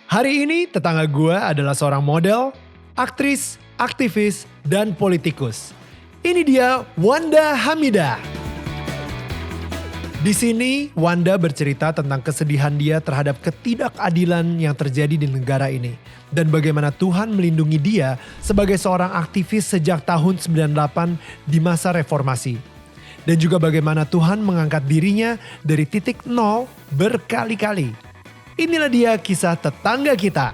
Hari ini tetangga gue adalah seorang model, aktris, aktivis, dan politikus. Ini dia Wanda Hamidah. Di sini Wanda bercerita tentang kesedihan dia terhadap ketidakadilan yang terjadi di negara ini. Dan bagaimana Tuhan melindungi dia sebagai seorang aktivis sejak tahun 98 di masa reformasi. Dan juga bagaimana Tuhan mengangkat dirinya dari titik nol berkali-kali. Inilah dia kisah tetangga kita.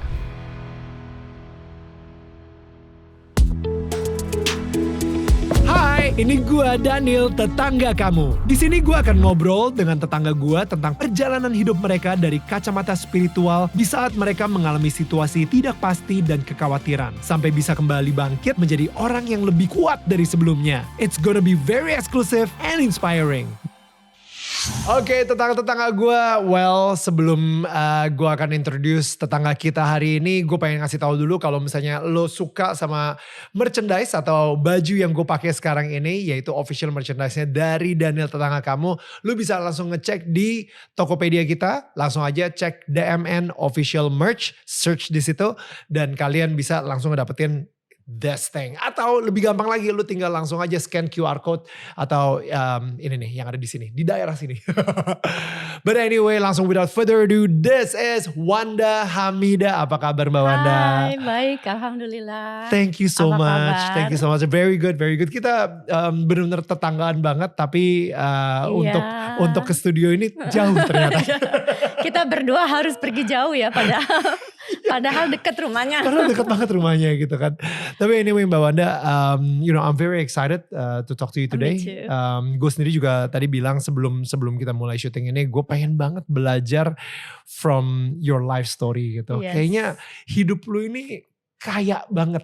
Hai, ini gua Daniel, tetangga kamu. Di sini gua akan ngobrol dengan tetangga gua tentang perjalanan hidup mereka dari kacamata spiritual di saat mereka mengalami situasi tidak pasti dan kekhawatiran, sampai bisa kembali bangkit menjadi orang yang lebih kuat dari sebelumnya. It's gonna be very exclusive and inspiring. Oke, tetangga-tetangga gue, sebelum gue akan introduce tetangga kita hari ini, gue pengen ngasih tahu dulu kalau misalnya lo suka sama merchandise atau baju yang gue pakai sekarang ini, yaitu official merchandise-nya dari Daniel Tetangga Kamu, lo bisa langsung ngecek di Tokopedia kita, langsung aja cek DMN official merch, search di situ, dan kalian bisa langsung ngedapetin this thing. Atau lebih gampang lagi, lu tinggal langsung aja scan QR code atau ini nih yang ada di sini, di daerah sini. But anyway, langsung without further ado, this is Wanda Hamidah. Apa kabar Mbak Wanda? Hai, baik, alhamdulillah. Thank you so Apa much. kabar? Thank you so much. Very good, very good. Kita benar-benar tetanggaan banget, tapi untuk ke studio ini jauh ternyata. Kita berdua harus pergi jauh ya, padahal dekat rumahnya. Padahal dekat banget rumahnya gitu kan. Tapi anyway Mbak Wanda, I'm very excited to talk to you today. Me too. Gue sendiri juga tadi bilang sebelum kita mulai syuting ini, gue pengen banget belajar from your life story gitu. Yes. Kayaknya hidup lu ini kaya banget,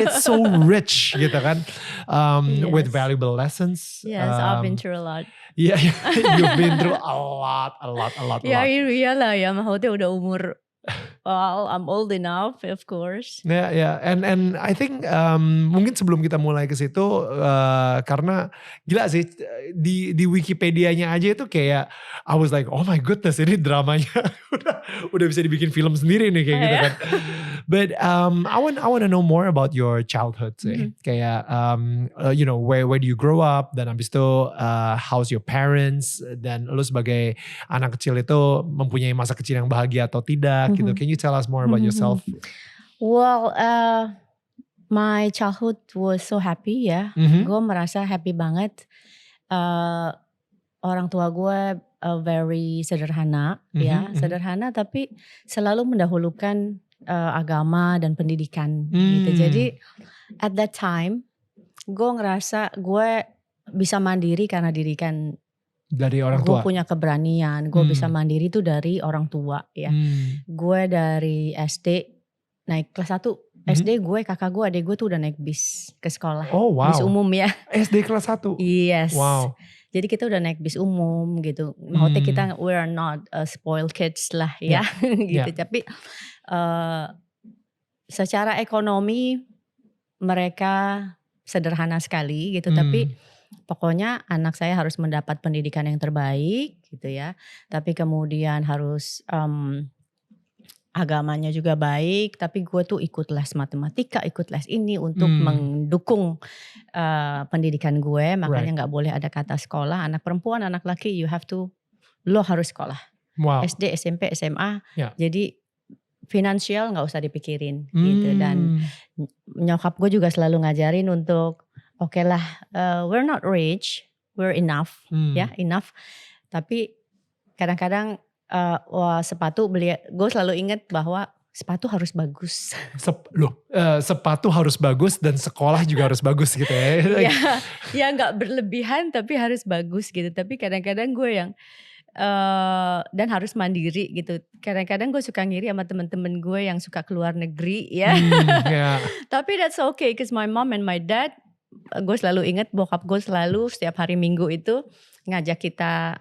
it's so rich gitu kan, Yes. with valuable lessons. Yes, I've been through a lot. Yeah, you've been through a lot. Ya iyalah ya, maksudnya udah umur, I'm old enough of course. Yeah. And I think mungkin sebelum kita mulai ke situ, karena gila sih di Wikipedia-nya aja itu kayak I was like, oh my goodness, ini dramanya udah bisa dibikin film sendiri nih kayak gitu kan. But I want to know more about your childhood sih. Kayak where do you grow up, dan habis itu how's your parents, dan lu sebagai anak kecil itu mempunyai masa kecil yang bahagia atau tidak gitu. Can you tell us more about yourself? Well, my childhood was so happy ya. Gue merasa happy banget. Orang tua gue very sederhana ya, sederhana tapi selalu mendahulukan agama dan pendidikan gitu. Jadi at that time gue ngerasa gue bisa mandiri karena didikan dari orang tua. Gue punya keberanian, gue bisa mandiri tuh dari orang tua ya. Gue dari SD naik kelas 1, SD gue, kakak gue, adik gue tuh udah naik bis ke sekolah. Oh wow. Bis umum ya. SD kelas 1? Yes. Wow. Jadi kita udah naik bis umum gitu. Maksudnya kita we are not spoiled kids lah ya. Gitu. Tapi secara ekonomi mereka sederhana sekali gitu. Tapi pokoknya anak saya harus mendapat pendidikan yang terbaik gitu ya. Tapi kemudian harus agamanya juga baik. Tapi gue tuh ikut les matematika, ikut les ini untuk mendukung pendidikan gue. Makanya gak boleh ada kata sekolah. Anak perempuan, anak laki, lo harus sekolah. Wow. SD, SMP, SMA. Jadi finansial gak usah dipikirin gitu. Dan nyokap gue juga selalu ngajarin untuk oke lah, we're not rich, we're enough, enough. Tapi kadang-kadang sepatu gue selalu ingat bahwa sepatu harus bagus. Sepatu harus bagus dan sekolah juga harus bagus gitu ya. Ya nggak berlebihan tapi harus bagus gitu. Tapi kadang-kadang gue yang dan harus mandiri gitu. Kadang-kadang gue suka ngiri sama temen-temen gue yang suka keluar negeri ya. Tapi that's okay, cause my mom and my dad, gue selalu ingat bokap gue selalu setiap hari Minggu itu ngajak kita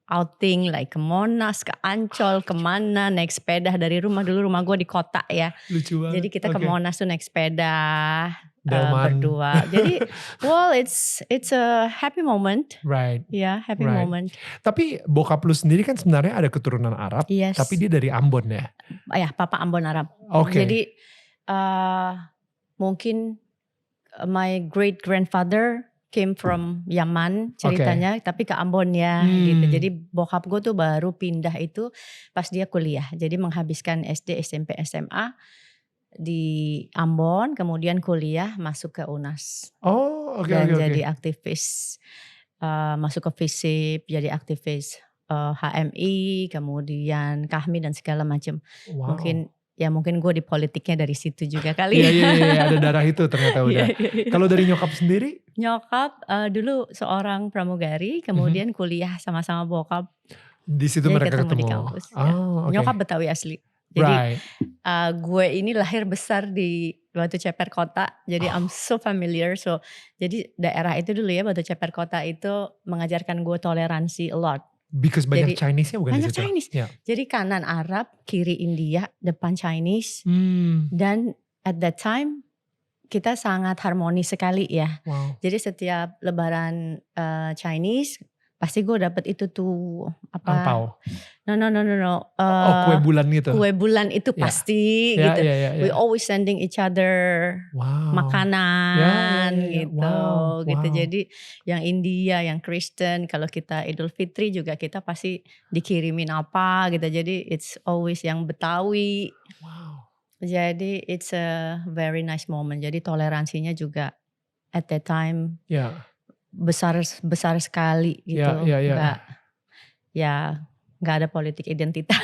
outing like ke Monas, ke Ancol, kemana naik sepeda dari rumah. Dulu rumah gue di kota ya. Lucu banget. Jadi kita ke Monas tuh naik sepeda. Delman. berdua. Jadi, well, it's a happy moment. Right. Ya, happy Right. moment. Tapi bokap lu sendiri kan sebenarnya ada keturunan Arab, Yes. tapi dia dari Ambon ya? Ya, papa Ambon Arab. Oke. Jadi mungkin my great grandfather came from Yaman ceritanya, tapi ke Ambon ya gitu. Jadi bokap gue tuh baru pindah itu pas dia kuliah. Jadi menghabiskan SD, SMP, SMA di Ambon, kemudian kuliah masuk ke UNAS. Oh, oke. Dan jadi aktivis, masuk ke FISIP, jadi aktivis HMI, kemudian KAHMI dan segala macam. Wow. Mungkin gue di politiknya dari situ juga kali ya. Iya, ada darah itu ternyata udah. Kalau dari nyokap sendiri? Nyokap dulu seorang pramugari, kemudian kuliah sama-sama bokap. Di situ mereka ketemu di kampus. Oh, okay. Nyokap Betawi asli. Jadi gue ini lahir besar di Batu Ceper Kota. Jadi I'm so familiar. So jadi daerah itu dulu ya, Batu Ceper Kota itu mengajarkan gue toleransi a lot. Because banyak Chinese-nya bukan banyak di situ? Chinese. Yeah. Jadi kanan Arab, kiri India, depan Chinese. Dan at that time kita sangat harmonis sekali ya. Wow. Jadi setiap lebaran Chinese pasti gue dapet itu tuh apa? Angpau. No. Kue bulan gitu. Kue bulan itu pasti gitu. Yeah. We always sending each other makanan gitu. Wow. Gitu. Jadi yang India, yang Kristen, kalau kita Idul Fitri juga kita pasti dikirimin apa gitu. Jadi it's always yang Betawi. Wow. Jadi it's a very nice moment. Jadi toleransinya juga at that time besar sekali gitu. Nggak ada politik identitas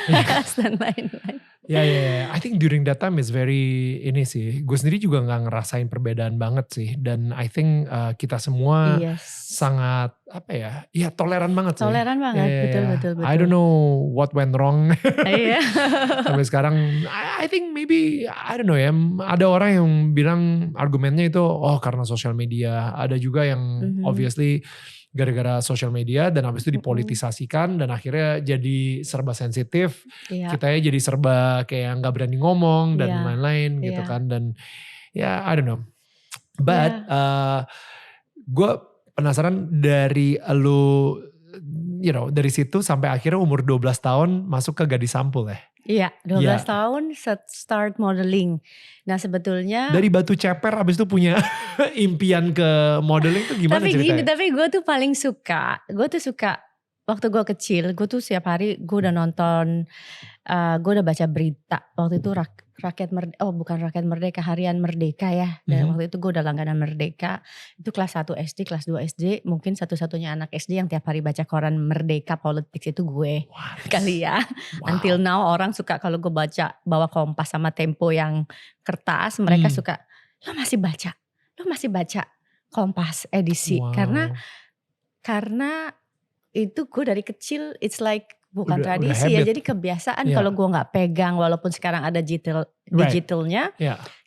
dan lain-lain. I think during that time is very ini sih. Gue sendiri juga nggak ngerasain perbedaan banget sih. Dan I think kita semua sangat apa ya? Ya toleran banget sih. Toleran banget, betul. I don't know what went wrong. Sampai sekarang I think maybe I don't know ya. Ada orang yang bilang argumennya itu karena sosial media. Ada juga yang obviously gara-gara sosial media dan habis itu dipolitisasikan dan akhirnya jadi serba sensitif. Kita jadi serba kayak nggak berani ngomong dan lain-lain gitu kan. Dan I don't know. But gue penasaran dari lu, dari situ sampai akhirnya umur 12 tahun masuk ke Gadis Sampul ya? Iya, 12 tahun start modeling. Nah sebetulnya dari Batu Ceper abis itu punya impian ke modeling tuh gimana ceritanya? Tapi gue tuh paling suka. Gue tuh suka waktu gue kecil. Gue tuh setiap hari gue udah nonton. Gue udah baca berita. Waktu itu Rakyat Merdeka, Harian Merdeka ya. Dan waktu itu gue udah langganan Merdeka. Itu kelas 1 SD, kelas 2 SD. Mungkin satu-satunya anak SD yang tiap hari baca koran Merdeka Politics itu gue. Kali ya. Until now orang suka kalau gue bawa Kompas sama Tempo yang kertas. Mereka suka, lo masih baca Kompas edisi. Karena itu gue dari kecil it's like bukan tradisi ya, jadi kebiasaan kalau gue nggak pegang, walaupun sekarang ada digitalnya,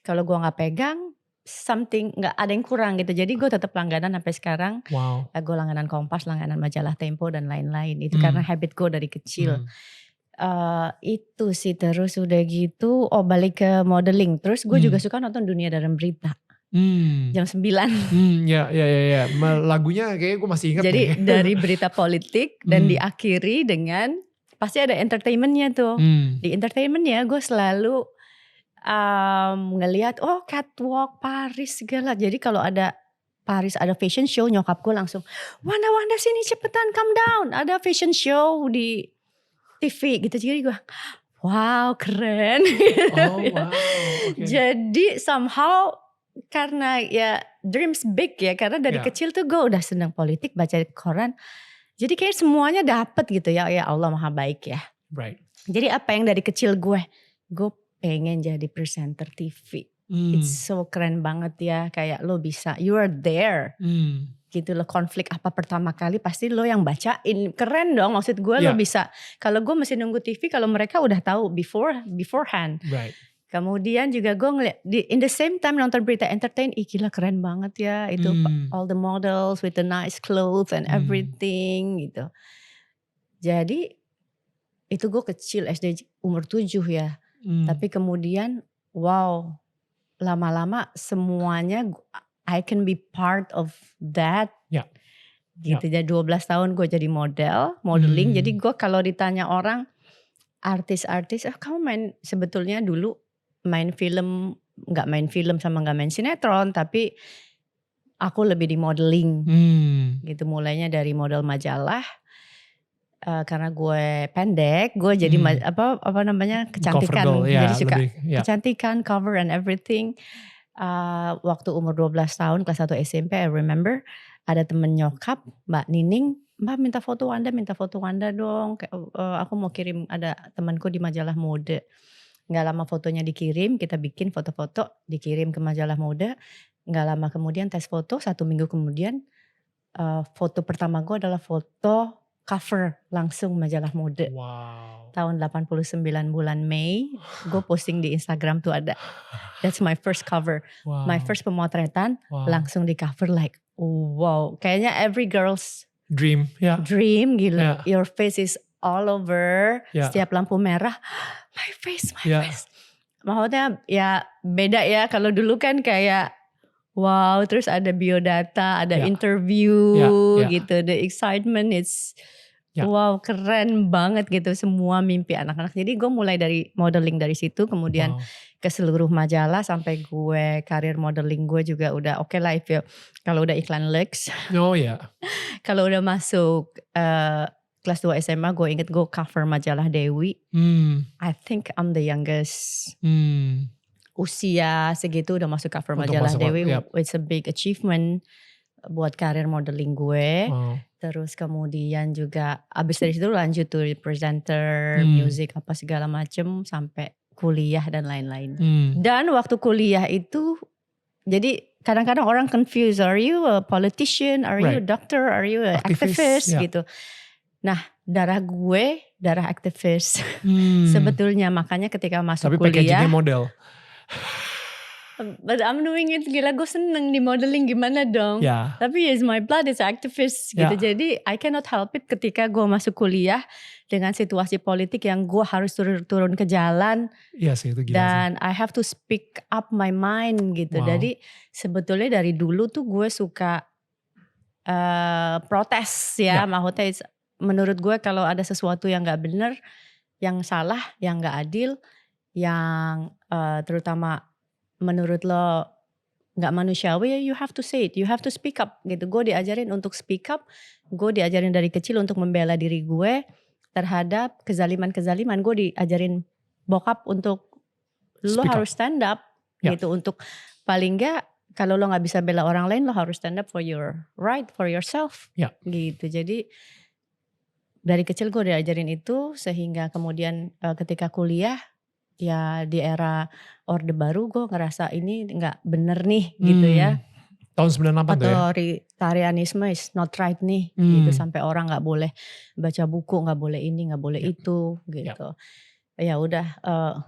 kalau gue nggak pegang something, nggak ada yang kurang gitu. Jadi gue tetap langganan sampai sekarang. Gue langganan Kompas, langganan majalah Tempo dan lain-lain. Itu karena habit gue dari kecil. Itu sih, terus udah gitu balik ke modeling. Terus gue juga suka nonton Dunia Dalam Berita. Jam 9. Ya. Lagunya kayaknya gue masih ingat. Jadi dari berita politik dan diakhiri dengan pasti ada entertainmentnya tuh. Di entertainmentnya gue selalu ngelihat catwalk Paris segala. Jadi kalau ada Paris ada fashion show, nyokap gue langsung Wanda sini cepetan come down. Ada fashion show di TV gitu. Jadi gue wow keren. Wow. Okay. Jadi somehow karena ya dreams big ya, karena dari kecil tuh gue udah senang politik, baca koran, jadi kayak semuanya dapet gitu ya Allah maha baik ya. Right. Jadi apa yang dari kecil gue pengen jadi presenter TV. It's so keren banget ya, kayak lo bisa, you are there. Gitu lo, konflik apa pertama kali pasti lo yang bacain, keren dong maksud gue. Lo bisa, kalau gue masih nunggu TV, kalau mereka udah tahu beforehand. Right. Kemudian juga gue ngeliat in the same time nonton berita entertain, gila keren banget ya itu all the models with the nice clothes and everything gitu. Jadi itu gue kecil SD umur 7 ya. Tapi kemudian wow, lama-lama semuanya I can be part of that. Ya. Gitu. Jadi 12 tahun gue jadi modeling. Jadi gue kalau ditanya orang artis-artis, kamu main sebetulnya dulu main film, nggak main film sama nggak main sinetron, tapi aku lebih di modeling. Gitu. Mulainya dari model majalah. Karena gue pendek, gue jadi apa namanya kecantikan, Cover girl, jadi suka kecantikan, cover and everything. Waktu umur 12 tahun kelas 1 SMP, I remember ada temen nyokap, Mbak Nining, Mbak minta foto Wanda dong. Aku mau kirim, ada temanku di majalah mode. Nggak lama fotonya dikirim, kita bikin foto-foto, dikirim ke majalah mode. Nggak lama kemudian tes foto, 1 minggu kemudian foto pertama gue adalah foto cover langsung majalah mode. Wow. Tahun 89 bulan Mei, gue posting di Instagram tuh ada. That's my first cover. Wow. My first pemotretan langsung di cover, like wow. Kayaknya every girl's dream gila. Your face is all over. Setiap lampu merah, my face. Maksudnya ya beda ya, kalau dulu kan kayak wow, terus ada biodata, ada interview gitu. The excitement is wow, keren banget gitu, semua mimpi anak-anak. Jadi gue mulai dari modeling dari situ, kemudian ke seluruh majalah sampai gue karir modeling gue juga udah oke lah. Kalau udah iklan Lux. Kalau udah masuk kelas 2 SMA, gue inget gue cover majalah Dewi. I think I'm the youngest. Usia segitu udah masuk cover majalah Dewi. It's a big achievement buat karir modeling gue. Terus kemudian juga abis dari situ lanjut tuh presenter, music apa segala macem sampai kuliah dan lain-lain. Dan waktu kuliah itu, jadi kadang-kadang orang confused, are you a politician, are you a doctor, are you a activist gitu. Nah, darah gue darah aktivis sebetulnya, makanya ketika masuk kuliah. Tapi packagingnya model. But I'm doing it, gila gue seneng di modeling, gimana dong. Tapi it's my blood, it's activist gitu. Jadi I cannot help it ketika gue masuk kuliah dengan situasi politik yang gue harus turun ke jalan. Iya sih, itu gila dan sih. I have to speak up my mind gitu. Jadi sebetulnya dari dulu tuh gue suka protes ya. Maksudnya menurut gue kalau ada sesuatu yang gak benar, yang salah, yang gak adil, yang terutama menurut lo gak manusiawi, you have to say it, you have to speak up gitu. Gue diajarin untuk speak up, gue diajarin dari kecil untuk membela diri gue terhadap kezaliman-kezaliman. Gue diajarin bokap untuk lo harus stand up gitu, untuk paling gak kalau lo gak bisa bela orang lain, lo harus stand up for your right, for yourself gitu. Jadi dari kecil gue diajarin itu, sehingga kemudian ketika kuliah ya di era Orde Baru gue ngerasa ini gak bener nih gitu ya. Tahun 98 tuh ya? Otoritarianisme is not right nih gitu. Sampai orang gak boleh baca buku, gak boleh ini, gak boleh itu gitu. Ya udah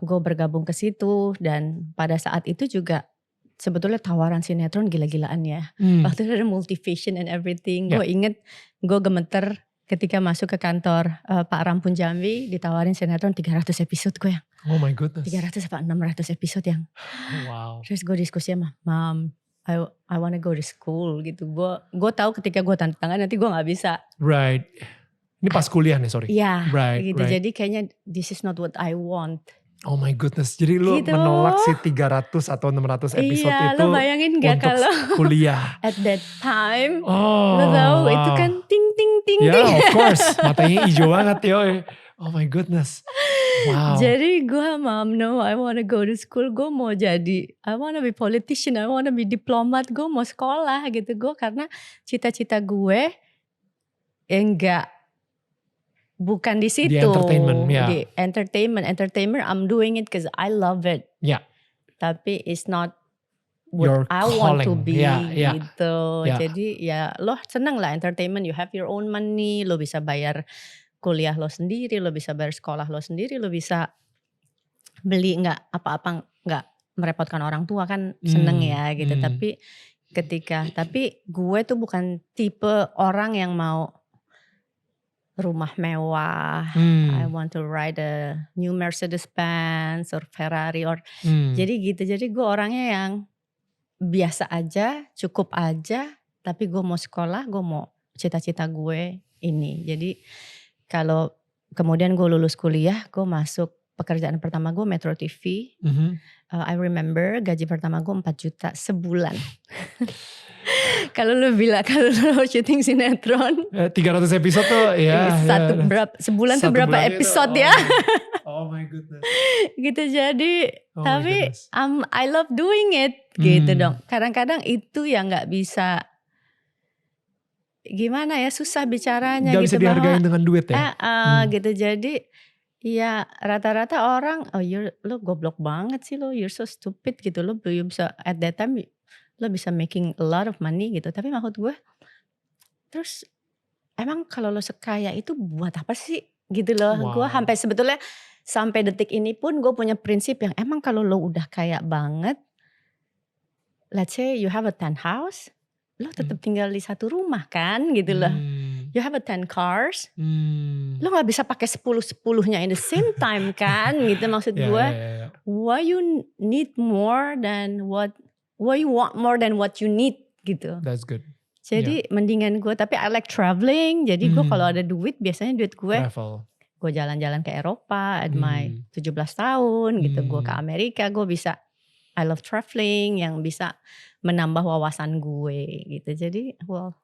gue bergabung ke situ. Dan pada saat itu juga sebetulnya tawaran sinetron gila-gilaan ya. Waktu itu ada Multivision and everything. Gue inget gue gemeter ketika masuk ke kantor Pak Rampun Jambi, ditawarin sinetron 300 episode gue yang. Oh my goodness. 300 apa 600 episode yang. Wow. Terus gue diskusi sama Mom, I wanna go to school gitu. Gue tahu ketika gue tanda tangan nanti gue gak bisa. Right. Ini pas kuliah nih, sorry. Iya gitu. Jadi kayaknya this is not what I want. Oh my goodness. Jadi lu gitu. Menolak si 300 atau 600 episode itu. Iya, lo bayangin gak kalau kuliah. At that time, lo tahu itu kan ting ting ting ting. Yeah, of course. Matanya hijau banget yoy. Oh my goodness. Wow. Jadi gue, Mom, no, I wanna go to school. Gue mau jadi, I wanna be politician, I wanna be diplomat. Gue mau sekolah gitu. Gue karena cita-cita gue enggak, bukan di situ. Di entertainment, Di entertainment, I'm doing it because I love it. Tapi it's not what I want to be gitu. Jadi ya lo seneng lah entertainment, you have your own money, lo bisa bayar kuliah lo sendiri, lo bisa bayar sekolah lo sendiri, lo bisa beli nggak apa-apa, nggak merepotkan orang tua kan, seneng ya gitu. Tapi gue tuh bukan tipe orang yang mau rumah mewah, I Hmm. want to ride a new Mercedes-Benz or Ferrari or Hmm. jadi gitu. Jadi gue orangnya yang biasa aja, cukup aja, tapi gue mau sekolah, gue mau cita-cita gue ini. Jadi kalau kemudian gue lulus kuliah, gue masuk pekerjaan pertama gue Metro TV. Mhm. I remember gaji pertama gue 4 juta sebulan. Kalau lu bilang kalau lu syuting sinetron 300 episode tuh ya. sebulan tuh Satu berapa bulannya itu, episode ya? Oh my goodness. Gitu jadi Oh my tapi goodness. I love doing it gitu Hmm. dong. Kadang-kadang itu yang nggak bisa gimana ya susah bicaranya Gak gitu bisa dihargain dengan duit ya. gitu jadi ya rata-rata orang lu goblok banget sih lo, you're so stupid gitu lo bisa at that time lo bisa making a lot of money gitu. Tapi maksud gue terus emang kalau lo sekaya itu buat apa sih gitu loh. Gue Wow. sebetulnya sampai detik ini pun gue punya prinsip yang emang kalau lo udah kaya banget, let's say you have a 10 house, lo tetap tinggal di satu rumah kan gitu loh. You have a 10 cars, lo gak bisa pakai 10-10-nya in the same time kan gitu. Maksud gue why you need more than why you want more than what you need gitu. That's good. Jadi mendingan gue, tapi I like traveling. Jadi gue kalau ada duit, biasanya duit gue travel. Gue jalan-jalan ke Eropa at my 17 tahun gitu. Gue ke Amerika, gue bisa, I love traveling yang bisa menambah wawasan gue gitu. Jadi well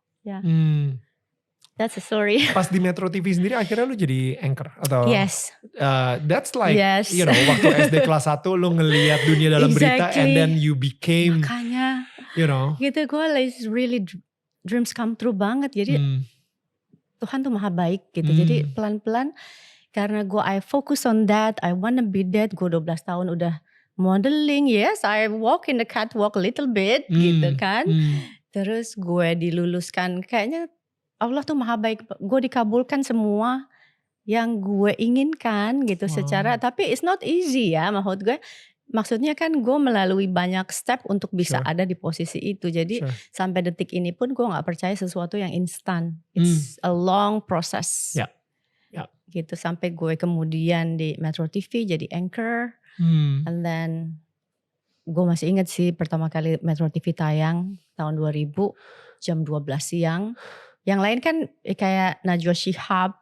that's a story. Pas di Metro TV sendiri akhirnya lu jadi anchor atau? Yes. That's like you know waktu SD kelas 1 lu ngelihat dunia dalam berita and then you became. Makanya you know. Gitu gue like really dreams come true banget. Jadi Tuhan tuh maha baik gitu. Jadi pelan-pelan karena gue I focus on that, I wanna be that. Gue 12 tahun udah modeling, yes I walk in the catwalk a little bit gitu kan. Terus gue diluluskan, kayaknya Allah tuh maha baik. Gue dikabulkan semua yang gue inginkan gitu secara, tapi it's not easy ya maksud gue. Maksudnya kan gue melalui banyak step untuk bisa ada di posisi itu. Jadi sampai detik ini pun gue gak percaya sesuatu yang instan. It's a long process. Gitu sampai gue kemudian di Metro TV jadi anchor. And then gue masih ingat sih pertama kali Metro TV tayang tahun 2000 jam 12 siang. Yang lain kan kayak Najwa Shihab,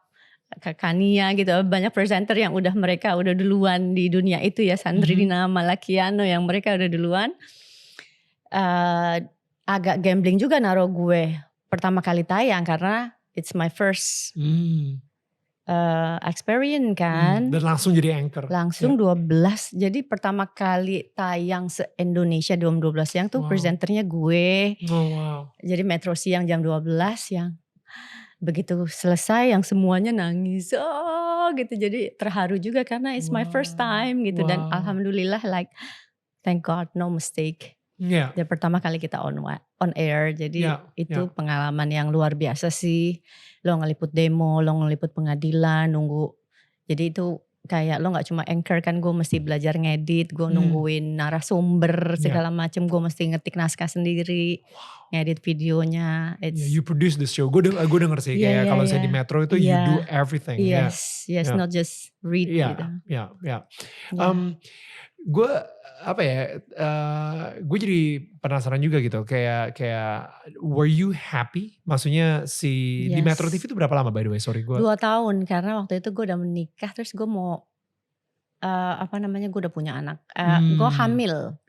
Kania gitu, banyak presenter yang mereka udah duluan di dunia itu ya, Sandrina Malakiano yang mereka udah duluan. Agak gambling juga naruh gue pertama kali tayang karena it's my first experience kan. Dan langsung jadi anchor. Langsung 12, jadi pertama kali tayang se-Indonesia jam 12 siang tuh presenternya gue. Jadi Metro siang jam 12 yang begitu selesai yang semuanya nangis gitu. Jadi terharu juga karena it's my first time gitu. Dan alhamdulillah like thank God no mistake. Dan pertama kali kita on air. Jadi itu pengalaman yang luar biasa sih. Lo ngeliput demo, lo ngeliput pengadilan, nunggu. Jadi itu kayak lo gak cuma anchor kan, gue mesti belajar ngedit, gue nungguin narasumber segala macem, gue mesti ngetik naskah sendiri, ngedit videonya. You produce the show. Gue denger sih kayak kalau saya di Metro itu you do everything. Yes, not just read gitu. Gue gue jadi penasaran juga gitu kayak were you happy? Maksudnya di Metro TV itu berapa lama by the way? Sorry gue. 2 tahun karena waktu itu gue udah menikah terus gue mau gue udah punya anak. Gue hamil.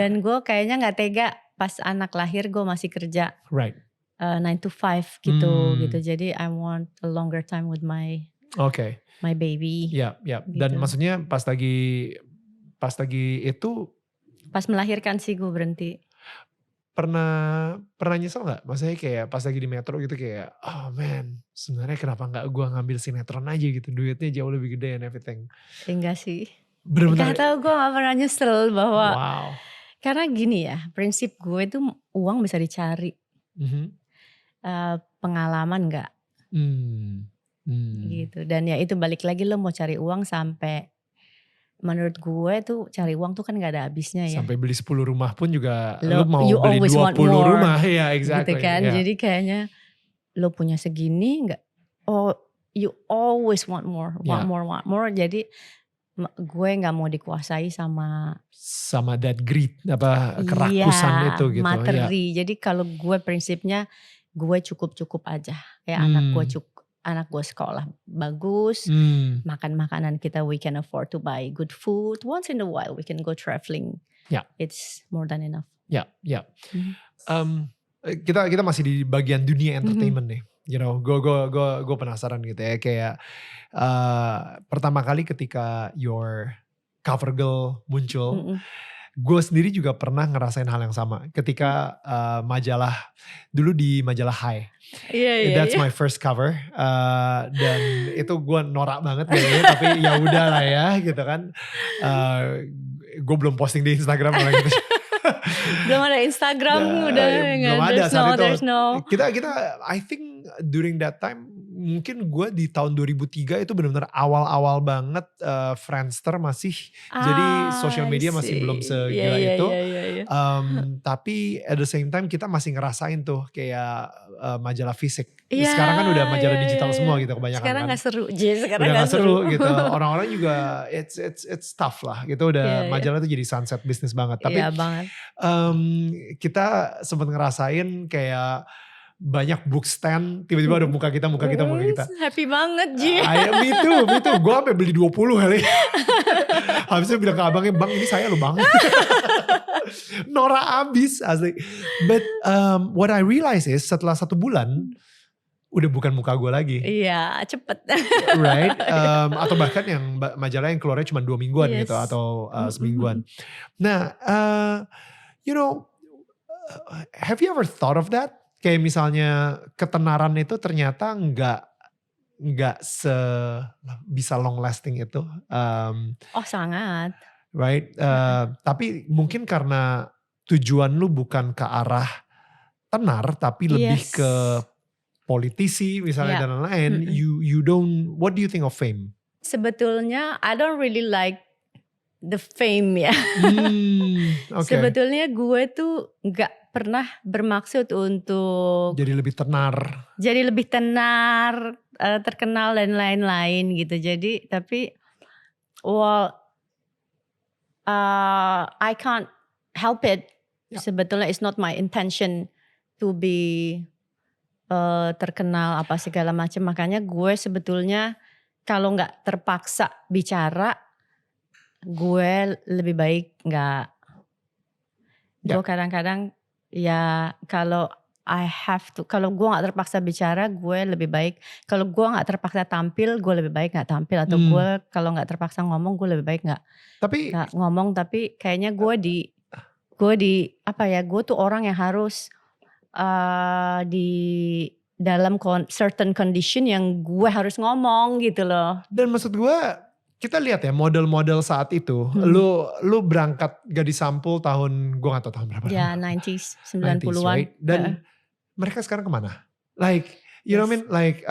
Dan gue kayaknya gak tega pas anak lahir gue masih kerja. Right. 9 to 5 gitu. Jadi I want a longer time with my baby. Gitu. Dan maksudnya pas lagi itu pas melahirkan sih gue berhenti. Pernah nyesel gak? Maksudnya kayak pas lagi di Metro gitu kayak oh man sebenarnya kenapa gak gue ngambil sinetron aja gitu, duitnya jauh lebih gede and everything. Enggak sih. Bener-bener. Gak tau, gue gak pernah nyesel bahwa karena gini ya, prinsip gue tuh uang bisa dicari. Pengalaman gak? Gitu. Dan ya itu balik lagi, lo mau cari uang sampai menurut gue tuh cari uang tuh kan gak ada habisnya ya. Sampai beli 10 rumah pun juga lo mau beli 20 more, rumah ya exactly. Gitu kan. Jadi kayaknya lo punya segini gak, you always want more, Ya. want more. Jadi gue nggak mau dikuasai sama that greed, kerakusan itu gitu. materi. Jadi kalau gue prinsipnya gue cukup aja. Kayak anak gue sekolah bagus, makan makanan kita, we can afford to buy good food. Once in a while we can go traveling. Ya. It's more than enough. Ya. Kita masih di bagian dunia entertainment nih. You know, gue penasaran gitu ya, kayak pertama kali ketika your cover girl muncul, gue sendiri juga pernah ngerasain hal yang sama ketika dulu di majalah Hai. That's my first cover, dan itu gue norak banget kayaknya, tapi ya udah lah ya gitu kan. Gue belum posting di Instagram gitu. Belum ada Instagram, udah belum ada saat itu. No. Kita I think during that time, mungkin gue di tahun 2003 itu benar-benar awal-awal banget Friendster masih, jadi social media masih belum segila itu. Tapi at the same time kita masih ngerasain tuh kayak majalah fisik. Sekarang kan udah majalah digital semua gitu kebanyakan. Sekarang kan. gak seru, Sekarang udah gak seru gitu. Orang-orang juga it's tough lah gitu. Udah majalah tuh jadi sunset business banget. Tapi banget. Kita sempat ngerasain kayak banyak book stand, tiba-tiba ada muka kita. Happy banget Ji. Me too. Gue sampai beli 20 kali. Habisnya bilang ke abangnya, bang ini saya loh bang. Norak abis asli. But what I realize is setelah 1 bulan, udah bukan muka gue lagi. Iya, cepet. Right? Atau bahkan yang majalah yang keluarnya cuma 2 mingguan gitu, atau semingguan. Nah, you know, have you ever thought of that? Kayak misalnya ketenaran itu ternyata nggak bisa long lasting itu. Sangat. Right? Tapi mungkin karena tujuan lu bukan ke arah tenar, tapi lebih ke politisi misalnya dan lain-lain. You don't. What do you think of fame? Sebetulnya I don't really like the fame ya. Okay. Sebetulnya gue tuh nggak pernah bermaksud untuk jadi lebih tenar, terkenal dan lain-lain gitu. Jadi tapi I can't help it. Sebetulnya it's not my intention to be terkenal apa segala macam. Makanya gue sebetulnya kalau nggak terpaksa bicara, gue lebih baik nggak. Gue kadang-kadang ya kalau kalau gue nggak terpaksa bicara, gue lebih baik. Kalau gue nggak terpaksa tampil, gue lebih baik nggak tampil. Atau gue kalau nggak terpaksa ngomong, gue lebih baik nggak ngomong. Tapi kayaknya gue tuh orang yang harus di dalam certain condition yang gue harus ngomong gitu loh. Dan maksud gue, kita lihat ya model-model saat itu, lu berangkat Gadis Sampul tahun, gue gak tahu tahun berapa. Ya 90s, 90-an. Right? Dan mereka sekarang kemana? Like, you know what I mean? Like,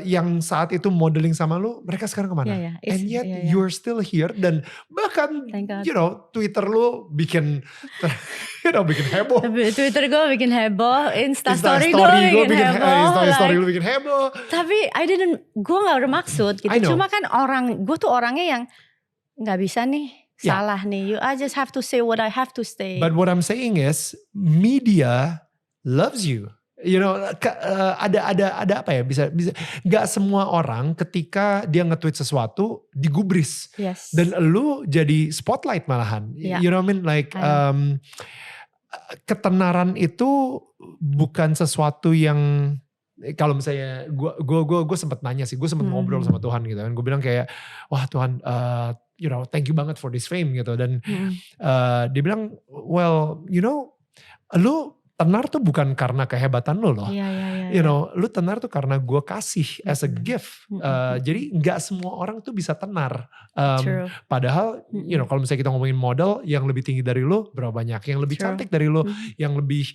yang saat itu modeling sama lu, mereka sekarang kemana? And yet you're still here. Dan bahkan, you know, Twitter lu bikin heboh. Twitter gue bikin heboh, Instastory gue bikin heboh. Instastory lu bikin heboh. Tapi gue gak bermaksud gitu. Cuma kan gue tuh orangnya yang gak bisa nih, salah nih. I just have to say what I have to say. But what I'm saying is, media loves you. You know, ada apa ya, bisa nggak semua orang ketika dia nge-tweet sesuatu digubris, dan lu jadi spotlight malahan. You know what I mean, like ketenaran itu bukan sesuatu yang, kalau misalnya gue sempat nanya sih, gue sempat ngobrol sama Tuhan gitu kan, gue bilang kayak, wah Tuhan, you know, thank you banget for this fame gitu, dan dia bilang, well, you know, lu tenar tuh bukan karena kehebatan lu loh. You know, lu tenar tuh karena gue kasih as a gift. Jadi gak semua orang tuh bisa tenar. Padahal, you know, kalau misalnya kita ngomongin model, yang lebih tinggi dari lu berapa banyak. Yang lebih cantik dari lu, yang lebih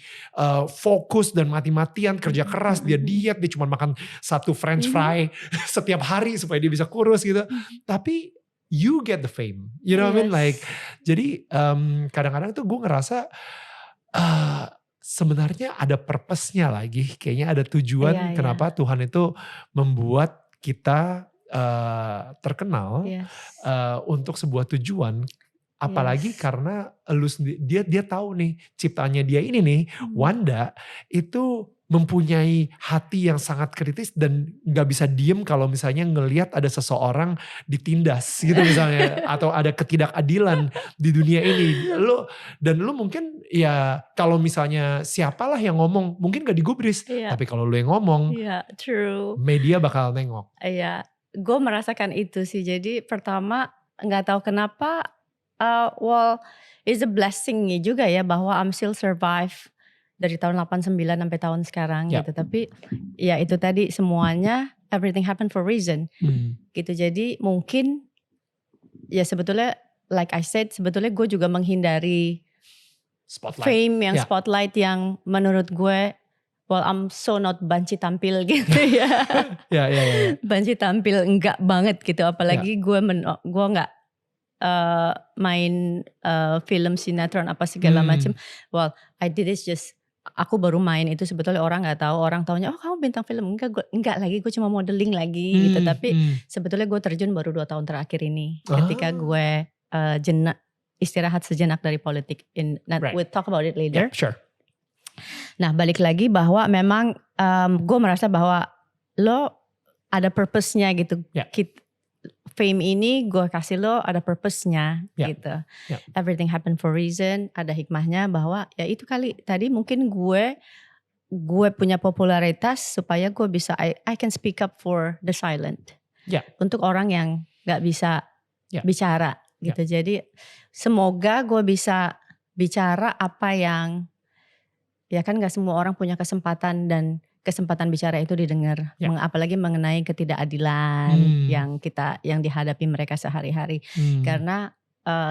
fokus dan mati-matian, kerja keras, dia diet, dia cuma makan 1 french fry setiap hari supaya dia bisa kurus gitu. Tapi you get the fame. You know what I mean? Like, jadi kadang-kadang tuh gue ngerasa, sebenarnya ada purpose-nya lagi, kayaknya ada tujuan kenapa Tuhan itu membuat kita terkenal Yes. untuk sebuah tujuan. Apalagi Yes. karena dia tahu nih ciptaannya dia ini nih, Wanda itu mempunyai hati yang sangat kritis dan nggak bisa diem kalau misalnya ngelihat ada seseorang ditindas gitu misalnya atau ada ketidakadilan di dunia ini. Lu mungkin ya kalau misalnya siapalah yang ngomong mungkin gak digubris, Iya. tapi kalau lu yang ngomong Iya, true. media bakal nengok. Iya, gue merasakan itu sih. Jadi pertama nggak tahu kenapa, well, it's a blessing juga ya bahwa I'm still survive dari tahun 89 sampai tahun sekarang Ya. gitu. Tapi ya itu tadi semuanya everything happen for reason gitu. Jadi mungkin ya sebetulnya like I said sebetulnya gue juga menghindari Spotlight. fame yang Ya. spotlight yang menurut gue well I'm so not banci tampil gitu ya. Ya. Banci tampil enggak banget gitu apalagi gue nggak main film sinetron apa segala macam. Well I did it just aku baru main itu sebetulnya orang nggak tahu, orang taunya oh kamu bintang film, enggak lagi gue cuma modeling lagi gitu. Tapi sebetulnya gue terjun baru 2 tahun terakhir ini ketika gue istirahat sejenak dari politik. We'll talk about it later. Yeah, sure. Nah balik lagi bahwa memang gue merasa bahwa lo ada purpose-nya gitu. Yeah. Fame ini gue kasih lo ada purpose-nya gitu. Yeah. Everything happen for reason, ada hikmahnya bahwa ya itu kali tadi mungkin gue punya popularitas supaya gue bisa I can speak up for the silent. Yeah. Untuk orang yang gak bisa bicara gitu. Jadi semoga gue bisa bicara apa yang ya kan gak semua orang punya kesempatan dan kesempatan bicara itu didengar, apalagi mengenai ketidakadilan yang dihadapi mereka sehari-hari. Karena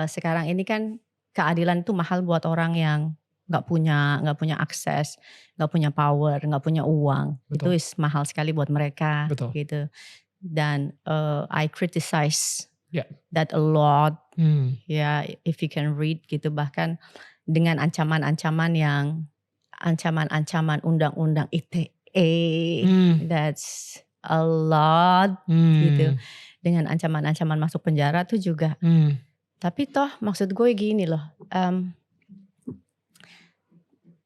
sekarang ini kan keadilan itu mahal buat orang yang nggak punya akses, nggak punya power, nggak punya uang. Betul. Itu mahal sekali buat mereka. Betul. Gitu. Dan I criticize that a lot. Ya, if you can read gitu, bahkan dengan ancaman-ancaman undang-undang ITE, that's a lot gitu. Dengan ancaman-ancaman masuk penjara tuh juga. Tapi toh maksud gue gini loh,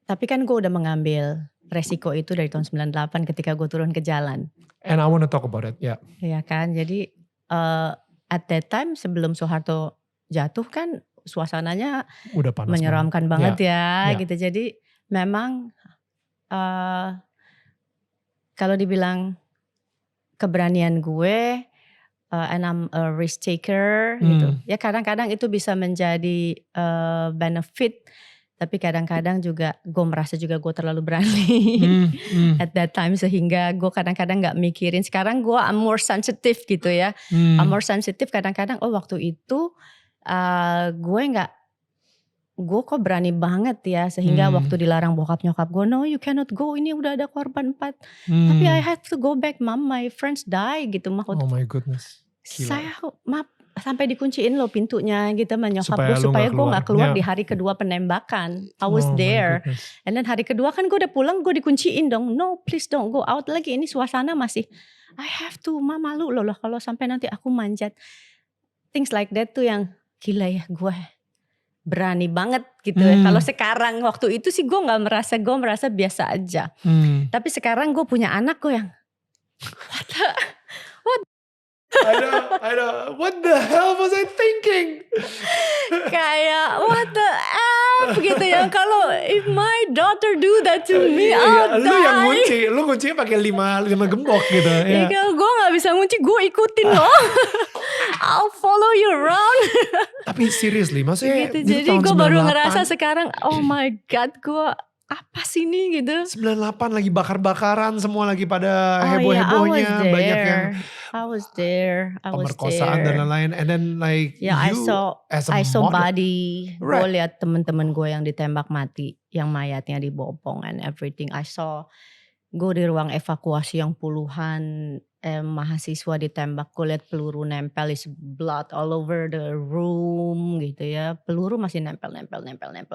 tapi kan gue udah mengambil resiko itu dari tahun 98 ketika gue turun ke jalan. And I want to talk about it, Ya kan, jadi at that time sebelum Soeharto jatuh kan suasananya udah panas menyeramkan banget gitu. Jadi memang kalau dibilang keberanian gue and I'm a risk taker gitu. Ya kadang-kadang itu bisa menjadi benefit, tapi kadang-kadang juga gue merasa juga gue terlalu berani at that time sehingga gue kadang-kadang gak mikirin. Sekarang gue I'm more sensitive gitu ya. I'm more sensitive kadang-kadang waktu itu gue kok berani banget ya sehingga waktu dilarang bokap nyokap gue, no you cannot go, ini udah ada korban 4 tapi I have to go back mom, my friends die gitu. Oh my goodness. Gila. Saya sampai dikunciin loh pintunya gitu sama nyokap gue supaya gue gak keluar di hari kedua penembakan. I was there and then hari kedua kan gue udah pulang, gue dikunciin dong, no please don't go out lagi, ini suasana masih I have to, mama malu loh kalau sampai nanti aku manjat. Things like that tuh yang gila ya, gue berani banget gitu ya. Kalau sekarang waktu itu sih gue merasa biasa aja. Tapi sekarang gue punya anak gue yang I know. What the hell was I thinking? Kayak what the F gitu ya. Kalau if my daughter do that to me, I'll die. Lu yang ngunci, lu kuncinya pakai 5 gembok gitu. Ya kalau gue gak bisa ngunci, gue ikutin loh. I'll follow you around. Tapi seriously, maksudnya gitu. Jadi gue baru ngerasa sekarang, oh my god, gue apa sih ini gitu. 98 lagi bakar-bakaran, semua lagi pada heboh-hebohnya, banyak yang I was there. pemerkosaan dan lain-lain. And then like I saw model, body. Gue lihat temen-temen gue yang ditembak mati, yang mayatnya dibopong and everything. Gue di ruang evakuasi yang puluhan mahasiswa ditembak, gue lihat peluru nempel, is blood all over the room gitu ya. Peluru masih nempel,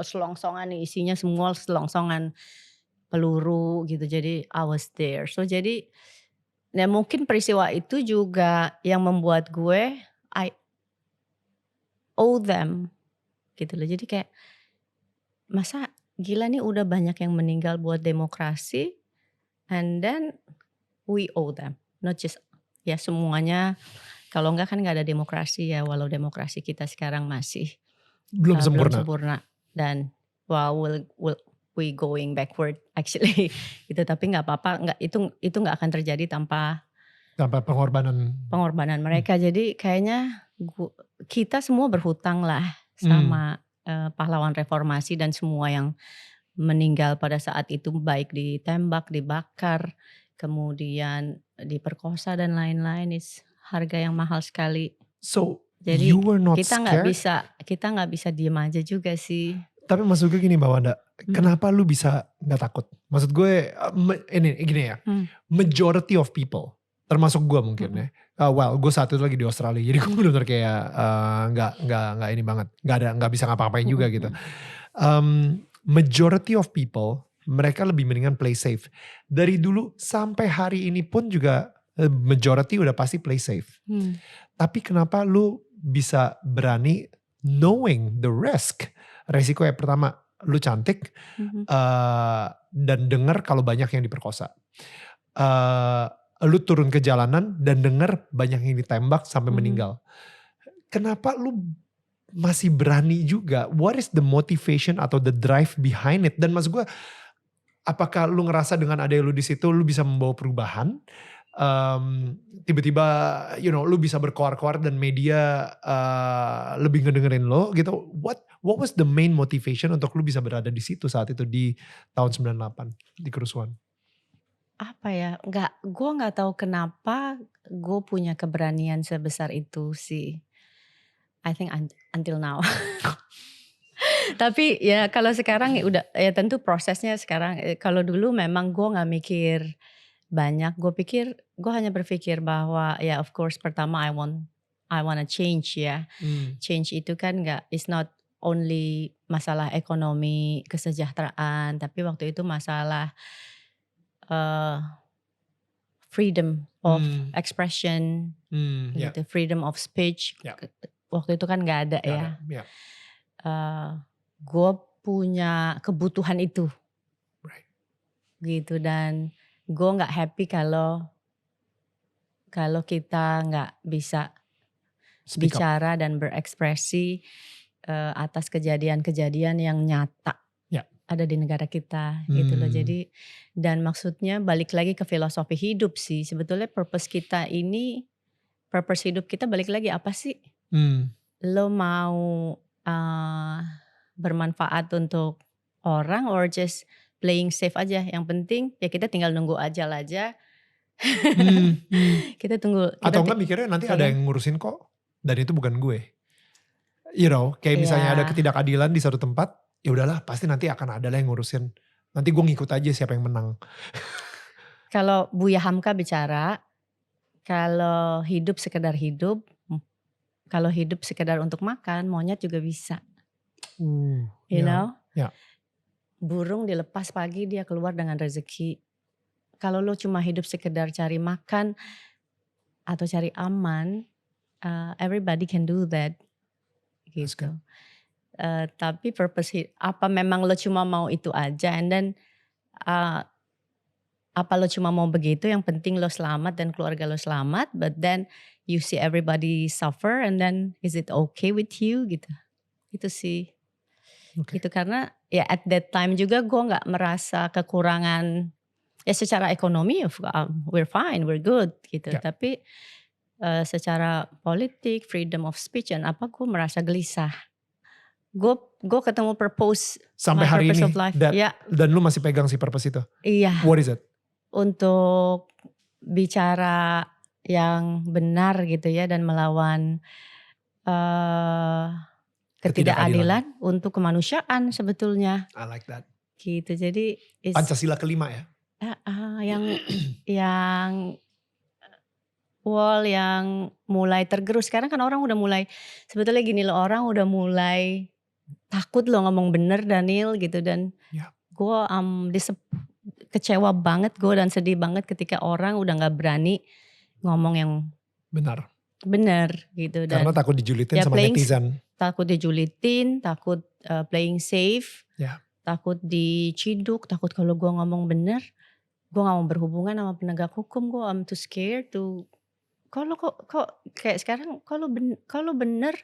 selongsongan nih, isinya semua selongsongan peluru gitu. Jadi I was there. So jadi Nah mungkin peristiwa itu juga yang membuat gue I owe them gitu loh. Jadi kayak masa gila nih udah banyak yang meninggal buat demokrasi, and then we owe them, not just ya semuanya. Kalau enggak kan nggak ada demokrasi ya, walau demokrasi kita sekarang masih Belum belum sempurna. sempurna dan we going backward actually gitu. Tapi nggak apa-apa, nggak itu nggak akan terjadi tanpa Tanpa pengorbanan. mereka. Jadi kayaknya kita semua berhutang lah sama pahlawan reformasi dan semua yang meninggal pada saat itu, baik ditembak, dibakar, kemudian diperkosa dan lain-lain. Harga yang mahal sekali. So Jadi you were not kita nggak scared? bisa diem aja juga sih. Tapi maksud gue gini Mbak Wanda, kenapa lu bisa gak takut? Maksud gue ini gini ya, majority of people, termasuk gue mungkin ya. Well, gue saat itu lagi di Australia, jadi gue benar-benar kayak nggak ini banget, nggak bisa ngapa-ngapain juga gitu. Majority of people, mereka lebih mendingan play safe. Dari dulu sampai hari ini pun juga majority udah pasti play safe. Tapi kenapa lu bisa berani knowing the risk? Resiko yang pertama, lu cantik dan dengar kalau banyak yang diperkosa. Lu turun ke jalanan dan dengar banyak yang ditembak sampai meninggal. Kenapa lu masih berani juga? What is the motivation atau the drive behind it? Dan maksud gue, apakah lu ngerasa dengan ada lu di situ, lu bisa membawa perubahan? Tiba-tiba lu bisa berkoar-koar dan media lebih ngedengerin lo gitu. What was the main motivation untuk lu bisa berada di situ saat itu di tahun 98 di kerusuhan? Apa ya, gue nggak tahu kenapa gue punya keberanian sebesar itu sih. I think until now. Tapi ya kalau sekarang ya udah, ya tentu prosesnya sekarang. Kalau dulu memang gue nggak mikir banyak. Gue hanya berpikir bahwa ya of course pertama I wanna change ya. Change itu kan it's not only masalah ekonomi, kesejahteraan, tapi waktu itu masalah freedom of expression, gitu, freedom of speech. Waktu itu kan nggak ada ya. Gue punya kebutuhan itu, gitu, dan gue nggak happy kalau kita nggak bisa bicara dan berekspresi atas kejadian-kejadian yang nyata ada di negara kita, gitu loh. Jadi dan maksudnya balik lagi ke filosofi hidup sih. Sebetulnya purpose hidup kita balik lagi apa sih? Lo mau bermanfaat untuk orang or just playing safe aja? Yang penting ya kita tinggal nunggu ajal aja. Kita tunggu. Atau enggak mikirnya nanti ada yang ngurusin kok, dan itu bukan gue. Kayak misalnya ada ketidakadilan di satu tempat, ya udahlah pasti nanti akan ada yang ngurusin. Nanti gue ngikut aja siapa yang menang. Kalau Buya Hamka bicara, kalau hidup sekedar hidup, kalau hidup sekedar untuk makan, monyet juga bisa. You know? Burung dilepas pagi dia keluar dengan rezeki. Kalau lo cuma hidup sekedar cari makan atau cari aman, everybody can do that, gitu. Tapi purpose apa memang lo cuma mau itu aja, and then apa lo cuma mau begitu, yang penting lo selamat dan keluarga lo selamat, but then you see everybody suffer, and then is it okay with you, gitu. Itu sih. Gitu, karena ya at that time juga gue gak merasa kekurangan. Ya secara ekonomi we're fine, we're good gitu. Tapi secara politik, freedom of speech dan apa, gue merasa gelisah. Gue ketemu purpose sampai hari ini of life. Dan lu masih pegang si purpose itu? Iya. What is it? Untuk bicara yang benar gitu ya, dan melawan ketidakadilan untuk kemanusiaan sebetulnya. I like that. Gitu, jadi Pancasila kelima ya? yang wall yang mulai tergerus. Sekarang kan orang udah mulai, sebetulnya gini loh, orang udah mulai takut loh ngomong bener Daniel gitu. Dan gue kecewa banget gue dan sedih banget ketika orang udah nggak berani ngomong yang Benar. benar gitu. Karena Dan takut dijulitin ya sama netizen. takut dijulitin, takut playing safe, Ya. takut diciduk, takut kalau gue ngomong benar, gue nggak mau berhubungan sama penegak hukum. Gue I'm too scared to. Kalau kok kayak sekarang kalau bener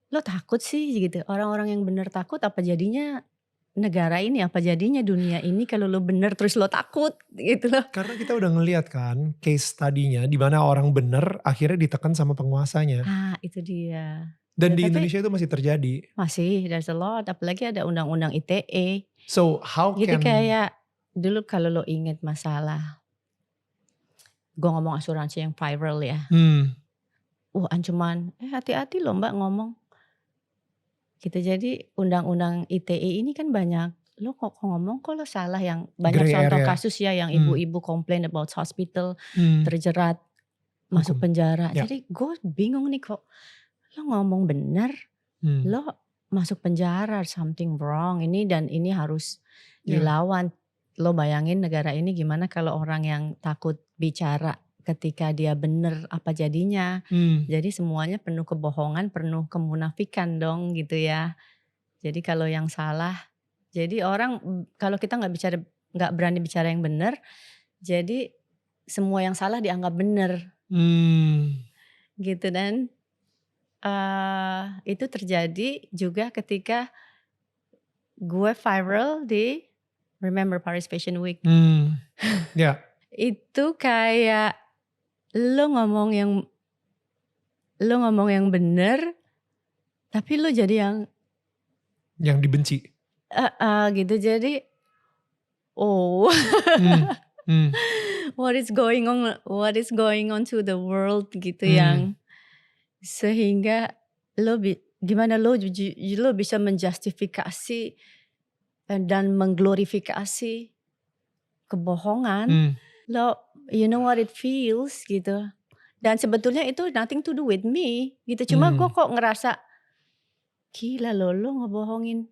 lo takut sih gitu. Orang-orang yang bener takut, apa jadinya negara ini, apa jadinya dunia ini kalau lo bener terus lo takut gitu loh. Karena kita udah ngeliat kan case studinya di mana orang bener akhirnya ditekan sama penguasanya. Itu dia. Dan di Tapi Indonesia itu masih terjadi. masih there's a lot, apalagi ada undang-undang ITE. So how Jadi can kayak dulu kalau lo inget masalah, gue ngomong asuransi yang viral ya. Ancaman, hati-hati loh mbak ngomong. Gitu, jadi undang-undang ITE ini kan banyak, lo kok ngomong kok lo salah, yang banyak Gray contoh area. kasus ya yang ibu-ibu komplain about hospital, Hmm. terjerat, masuk Hukum. penjara. Ya. Jadi gue bingung nih kok lo ngomong bener, lo masuk penjara, something wrong ini dan ini harus Ya. dilawan. Lo bayangin negara ini gimana kalau orang yang takut bicara ketika dia bener apa jadinya. Jadi semuanya penuh kebohongan, penuh kemunafikan dong gitu ya. Jadi kalau yang salah, jadi orang kalau kita nggak berani bicara yang bener, jadi semua yang salah dianggap bener. Gitu. Dan itu terjadi juga ketika gue viral di Remember Paris Fashion Week. Ya. Itu kayak lo ngomong yang bener, tapi lo jadi yang dibenci. Gitu. Jadi what is going on to the world gitu, yang sehingga gimana lo bisa menjustifikasi dan mengglorifikasi kebohongan. Lo you know what it feels gitu. Dan sebetulnya itu nothing to do with me gitu. Cuma gue kok ngerasa gila lo ngebohongin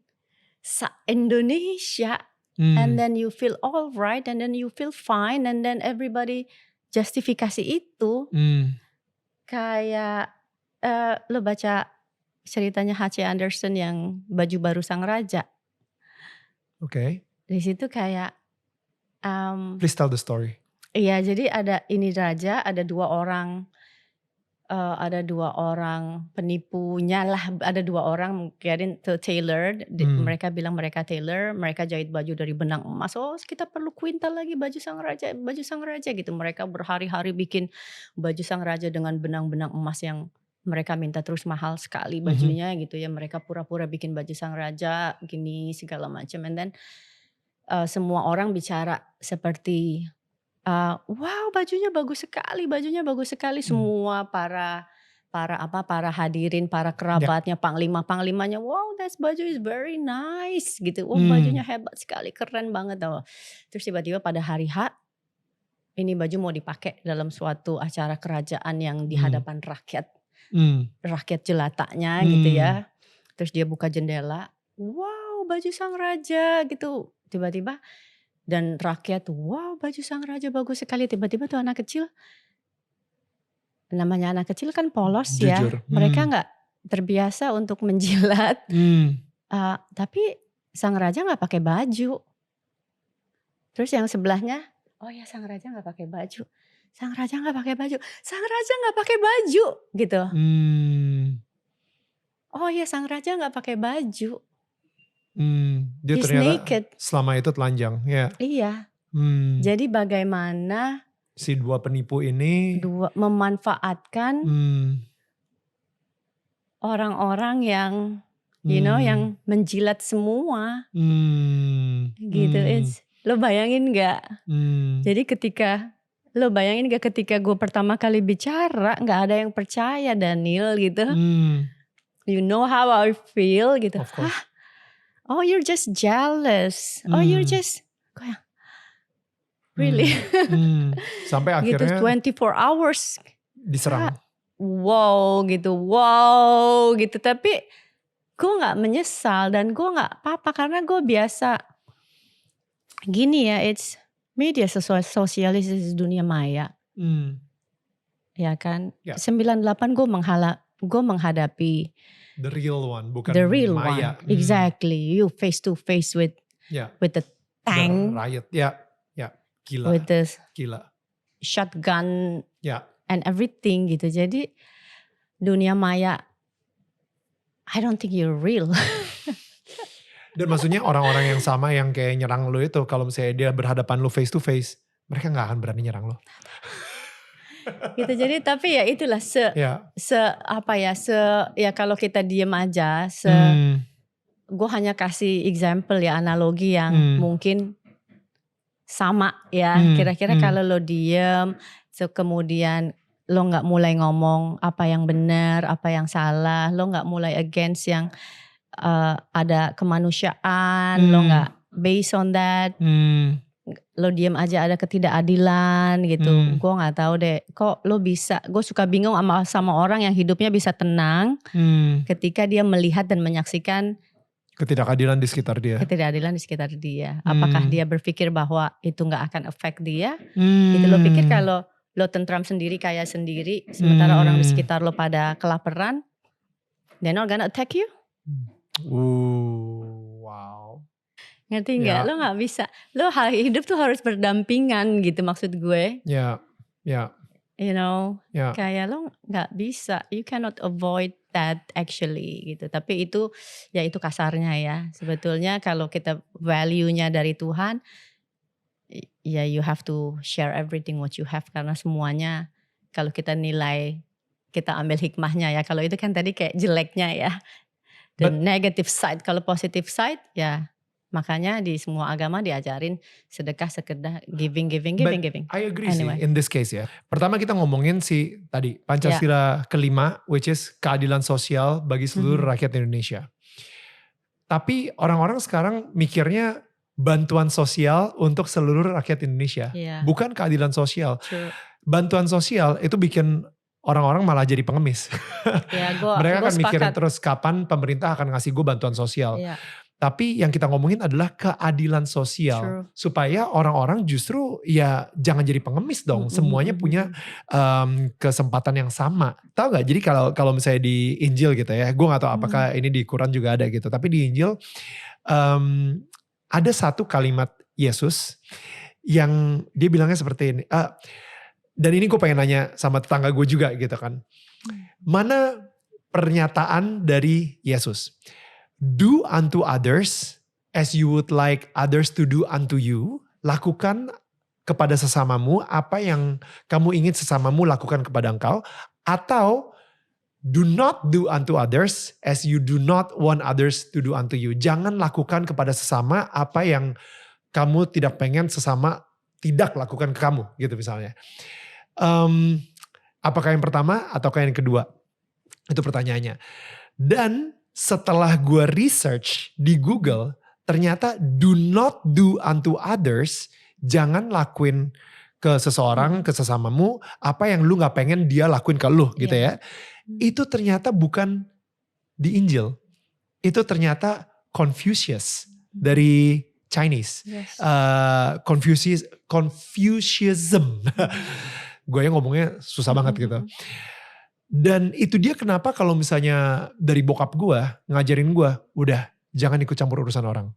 Indonesia. And then you feel all right, and then you feel fine, and then everybody justifikasi itu. Kayak lo baca ceritanya H.C. Andersen yang Baju Baru Sang Raja. Oke. Di situ kayak Please tell the story. iya, jadi ada ini raja, ada dua orang penipunya lah, ada dua orang mungkin tailor, mereka bilang mereka tailor, mereka jahit baju dari benang emas. Oh, kita perlu kuintal lagi baju sang raja gitu. Mereka berhari-hari bikin baju sang raja dengan benang-benang emas yang mereka minta terus mahal sekali bajunya gitu ya. Mereka pura-pura bikin baju sang raja gini segala macam. And then semua orang bicara seperti wow, bajunya bagus sekali. Semua para hadirin, para kerabatnya, panglimanya, wow, that baju is very nice gitu. Oh, bajunya hebat sekali, keren banget. Terus tiba-tiba pada hari H, ini baju mau dipakai dalam suatu acara kerajaan yang di hadapan rakyat jelatanya gitu ya. Terus dia buka jendela, wow, baju sang raja gitu. Tiba-tiba dan rakyat, wow, baju sang raja bagus sekali. Tiba-tiba tuh anak kecil, namanya anak kecil kan polos Jujur. ya, mereka nggak terbiasa untuk menjilat. Tapi sang raja nggak pakai baju. Terus yang sebelahnya, oh ya sang raja nggak pakai baju, sang raja nggak pakai baju gitu. Oh ya sang raja nggak pakai baju. Dia He's ternyata naked. selama itu telanjang, ya. Iya. Jadi bagaimana si dua penipu ini memanfaatkan orang-orang yang yang menjilat semua. Gitu. Lo bayangin gak? Jadi ketika gue pertama kali bicara, gak ada yang percaya Daniel gitu. You know how I feel gitu. Of course. Hah? Oh, you're just jealous. Oh, you're just really. Sampai akhirnya gitu 24 hours diserang. Wow gitu. Tapi gue gak menyesal dan gue gak apa-apa karena gue biasa gini ya, it's media sosialis dunia maya, ya kan. Ya. 98 gue menghadapi The real one, bukan the real maya. one, exactly. You face to face with Ya. the The tank, riot. Ya. Gila. with the Gila. shotgun Ya. and everything gitu. Jadi dunia maya, I don't think you're real. Dan maksudnya orang-orang yang sama yang kayak nyerang lo itu, kalau misalnya dia berhadapan lo face to face, mereka gak akan berani nyerang lo. Gitu. Jadi tapi ya itulah Ya. ya kalau kita diem aja, gue hanya kasih example ya, analogi yang mungkin sama ya. Kira-kira kalau lo diem, kemudian lo gak mulai ngomong apa yang benar, apa yang salah, lo gak mulai against yang ada kemanusiaan, lo gak based on that, lo diem aja ada ketidakadilan gitu. Gue gak tahu deh, kok lo bisa, gue suka bingung sama orang yang hidupnya bisa tenang ketika dia melihat dan menyaksikan ketidakadilan di sekitar dia. Ketidakadilan di sekitar dia. Apakah dia berpikir bahwa itu gak akan affect dia? Gitu. Lo pikir kalau lo tentram sendiri, kaya sendiri, sementara orang di sekitar lo pada kelaparan, they're not gonna attack you? Wow. Ngerti gak? Lo gak bisa. Lo hidup tuh harus berdampingan gitu maksud gue. Ya. You know, Ya. kayak lo gak bisa. You cannot avoid that actually gitu. Tapi itu kasarnya ya. Sebetulnya kalau kita value-nya dari Tuhan, ya you have to share everything what you have. Karena semuanya kalau kita nilai, kita ambil hikmahnya ya. Kalau itu kan tadi kayak jeleknya ya. The negative side. Kalau positive side ya makanya di semua agama diajarin sedekah, sekedar giving. I agree Anyway. sih in this case ya. Pertama kita ngomongin si tadi Pancasila kelima, which is keadilan sosial bagi seluruh rakyat Indonesia. Tapi orang-orang sekarang mikirnya bantuan sosial untuk seluruh rakyat Indonesia. Bukan keadilan sosial. True. Bantuan sosial itu bikin orang-orang malah jadi pengemis. Mereka akan mikirin terus kapan pemerintah akan ngasih gue bantuan sosial. Tapi yang kita ngomongin adalah keadilan sosial. True. Supaya orang-orang justru ya jangan jadi pengemis dong. Semuanya punya kesempatan yang sama. Tahu gak? Jadi kalau misalnya di Injil gitu ya. Gue gak tahu apakah ini di Quran juga ada gitu. Tapi di Injil ada satu kalimat Yesus yang dia bilangnya seperti ini. Dan ini gue pengen nanya sama tetangga gue juga gitu kan. Mana pernyataan dari Yesus? Do unto others as you would like others to do unto you. Lakukan kepada sesamamu apa yang kamu ingin sesamamu lakukan kepada engkau. Atau do not do unto others as you do not want others to do unto you. Jangan lakukan kepada sesama apa yang kamu tidak pengen sesama tidak lakukan ke kamu gitu misalnya. Apakah yang pertama ataukah yang kedua? Itu pertanyaannya. Dan setelah gue research di Google, ternyata do not do unto others, jangan lakuin ke seseorang, ke sesamamu, apa yang lu gak pengen dia lakuin ke lu gitu ya. Itu ternyata bukan di Injil. Itu ternyata Confucius dari Chinese. Confucianism. Gue yang ngomongnya susah banget gitu. Dan itu dia kenapa kalau misalnya dari bokap gue ngajarin gue, udah jangan ikut campur urusan orang.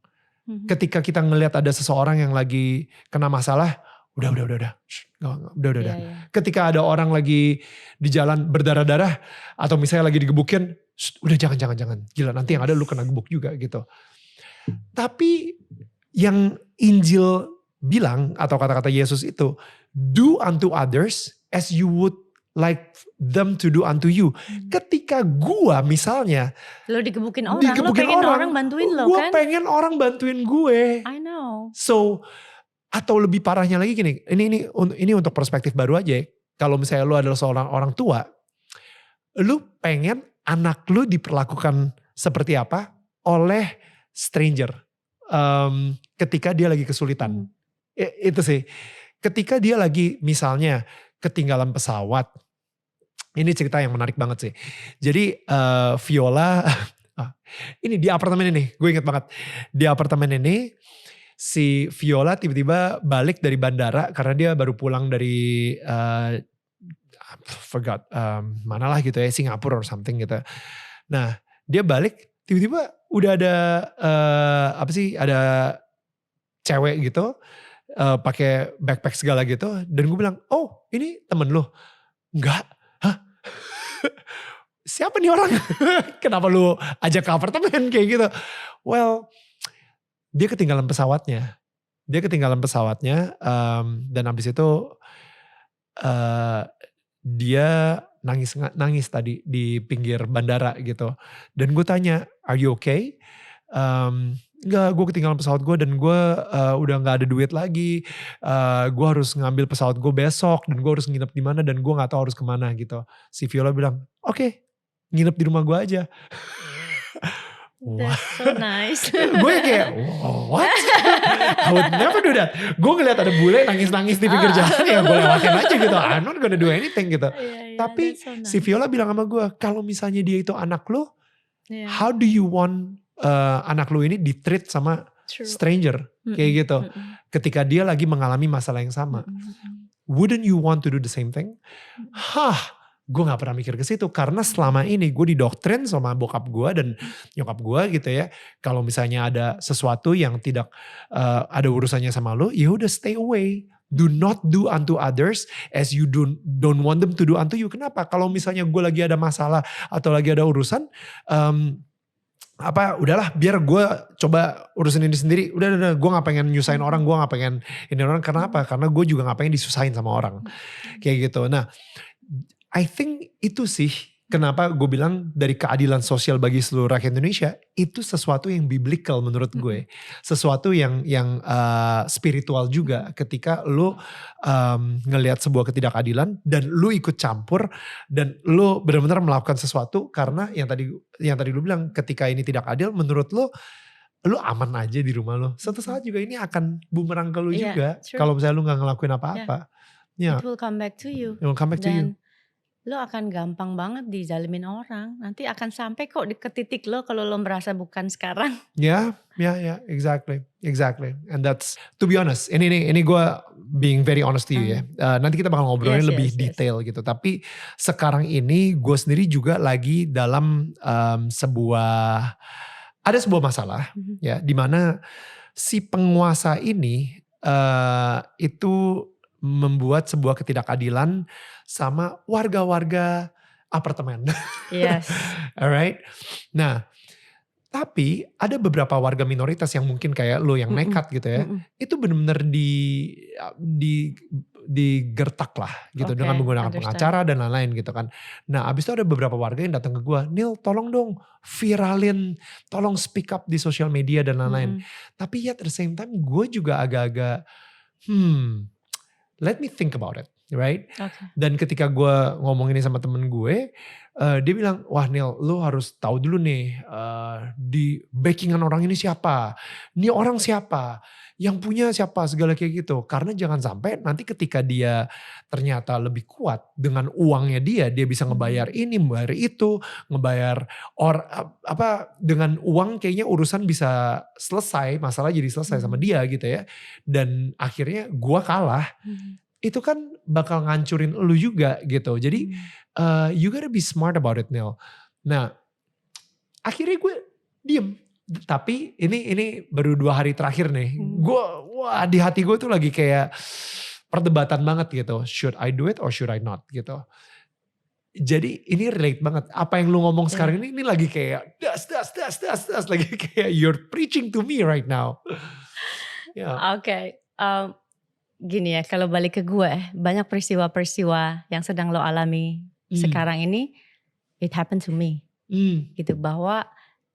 Ketika kita ngelihat ada seseorang yang lagi kena masalah, udah. Ketika ada orang lagi di jalan berdarah-darah atau misalnya lagi digebukin, udah jangan. Gila nanti yang ada lu kena gebuk juga gitu. Tapi yang Injil bilang atau kata-kata Yesus itu, do unto others as you would like them to do unto you. Ketika gua misalnya lo digebukin orang, lo pengen orang bantuin lo kan? Gua pengen orang bantuin gue. I know. So atau lebih parahnya lagi gini, ini untuk perspektif baru aja. Kalau misalnya lu adalah seorang orang tua, lu pengen anak lu diperlakukan seperti apa oleh stranger ketika dia lagi kesulitan. Itu sih. Ketika dia lagi misalnya ketinggalan pesawat. Ini cerita yang menarik banget sih. Jadi Viola, ini di apartemen ini, gue inget banget. Di apartemen ini si Viola tiba-tiba balik dari bandara karena dia baru pulang dari forgot mana lah gitu ya, Singapura or something gitu. Nah dia balik tiba-tiba udah ada ada cewek gitu pakai backpack segala gitu, dan gue bilang, oh ini temen lo? Enggak. Hah? Siapa nih orang? Kenapa lu ajak ke apartemen kayak gitu? Well, dia ketinggalan pesawatnya. Dan habis itu dia nangis tadi di pinggir bandara gitu. Dan gue tanya, are you okay? Enggak, gue ketinggalan pesawat gue dan gue udah gak ada duit lagi. Gue harus ngambil pesawat gue besok dan gue harus nginep di mana dan gue gak tahu harus kemana gitu. Si Viola bilang, oke, nginep di rumah gue aja. That's so nice. Gue kayak, what? I would never do that. Gue ngeliat ada bule nangis-nangis di pinggir jalan, ya gue lewatin aja gitu. I'm not gonna do anything gitu. Tapi that's so nice. si Viola bilang sama gue, kalau misalnya dia itu anak lu, Yeah. how do you want anak lu ini di-treat sama True. stranger? Kayak gitu. Ketika dia lagi mengalami masalah yang sama. Wouldn't you want to do the same thing? Gue gak pernah mikir ke situ karena selama ini gue didoktrin sama bokap gue dan nyokap gue gitu ya. Kalau misalnya ada sesuatu yang tidak ada urusannya sama lo, ya udah stay away. Do not do unto others as you don't want them to do unto you. Kenapa? Kalau misalnya gue lagi ada masalah atau lagi ada urusan, udahlah biar gue coba urusin ini sendiri. Udah, gue gak pengen nyusahin orang, gue gak pengen ini orang. Karena apa? Karena gue juga gak pengen disusahin sama orang. Kayak gitu. Nah, I think itu sih kenapa gue bilang dari keadilan sosial bagi seluruh rakyat Indonesia itu sesuatu yang biblical menurut gue, sesuatu yang spiritual juga. Ketika lu ngelihat sebuah ketidakadilan dan lu ikut campur dan lu benar-benar melakukan sesuatu karena yang tadi lu bilang ketika ini tidak adil, menurut lu aman aja di rumah lu. Suatu saat juga ini akan bumerang ke lu juga kalau misalnya lu nggak ngelakuin apa-apa. It will come back to you. It will come back to you. Lo akan gampang banget dizalimin orang. Nanti akan sampai kok ke titik lo kalau lo merasa bukan sekarang. Yeah, exactly. And that's, to be honest, ini gue being very honest to you ya. Nanti kita bakal ngobrolin lebih detail gitu. Tapi sekarang ini gue sendiri juga lagi dalam ada sebuah masalah ya, dimana si penguasa ini itu membuat sebuah ketidakadilan sama warga-warga apartemen. Yes. Alright. Nah, tapi ada beberapa warga minoritas yang mungkin kayak lo yang nekat gitu ya. Itu benar-benar digertak lah gitu dengan menggunakan pengacara dan lain-lain gitu kan. Nah, abis itu ada beberapa warga yang datang ke gue, Nil tolong dong viralin, tolong speak up di sosial media dan lain-lain. Tapi at the same time gue juga agak-agak let me think about it, right? Dan ketika gue ngomong ini sama temen gue, dia bilang, wah Nil, lu harus tahu dulu nih, di backingan orang ini siapa, ini orang siapa, yang punya siapa, segala kayak gitu. Karena jangan sampai nanti ketika dia ternyata lebih kuat dengan uangnya dia bisa ngebayar ini, ngebayar itu, ngebayar dengan uang kayaknya urusan bisa selesai, masalah jadi selesai sama dia gitu ya. Dan akhirnya gua kalah. Itu kan bakal ngancurin lu juga gitu. Jadi you gotta be smart about it, Nil. Nah, akhirnya gue diem. Tapi ini baru 2 hari terakhir nih. Di hati gue tuh lagi kayak perdebatan banget gitu. Should I do it or should I not gitu. Jadi ini relate banget. Apa yang lu ngomong sekarang ini lagi kayak das. Lagi kayak you're preaching to me right now. Gini ya, kalau balik ke gue, banyak peristiwa-peristiwa yang sedang lo alami sekarang ini, it happened to me. Gitu, bahwa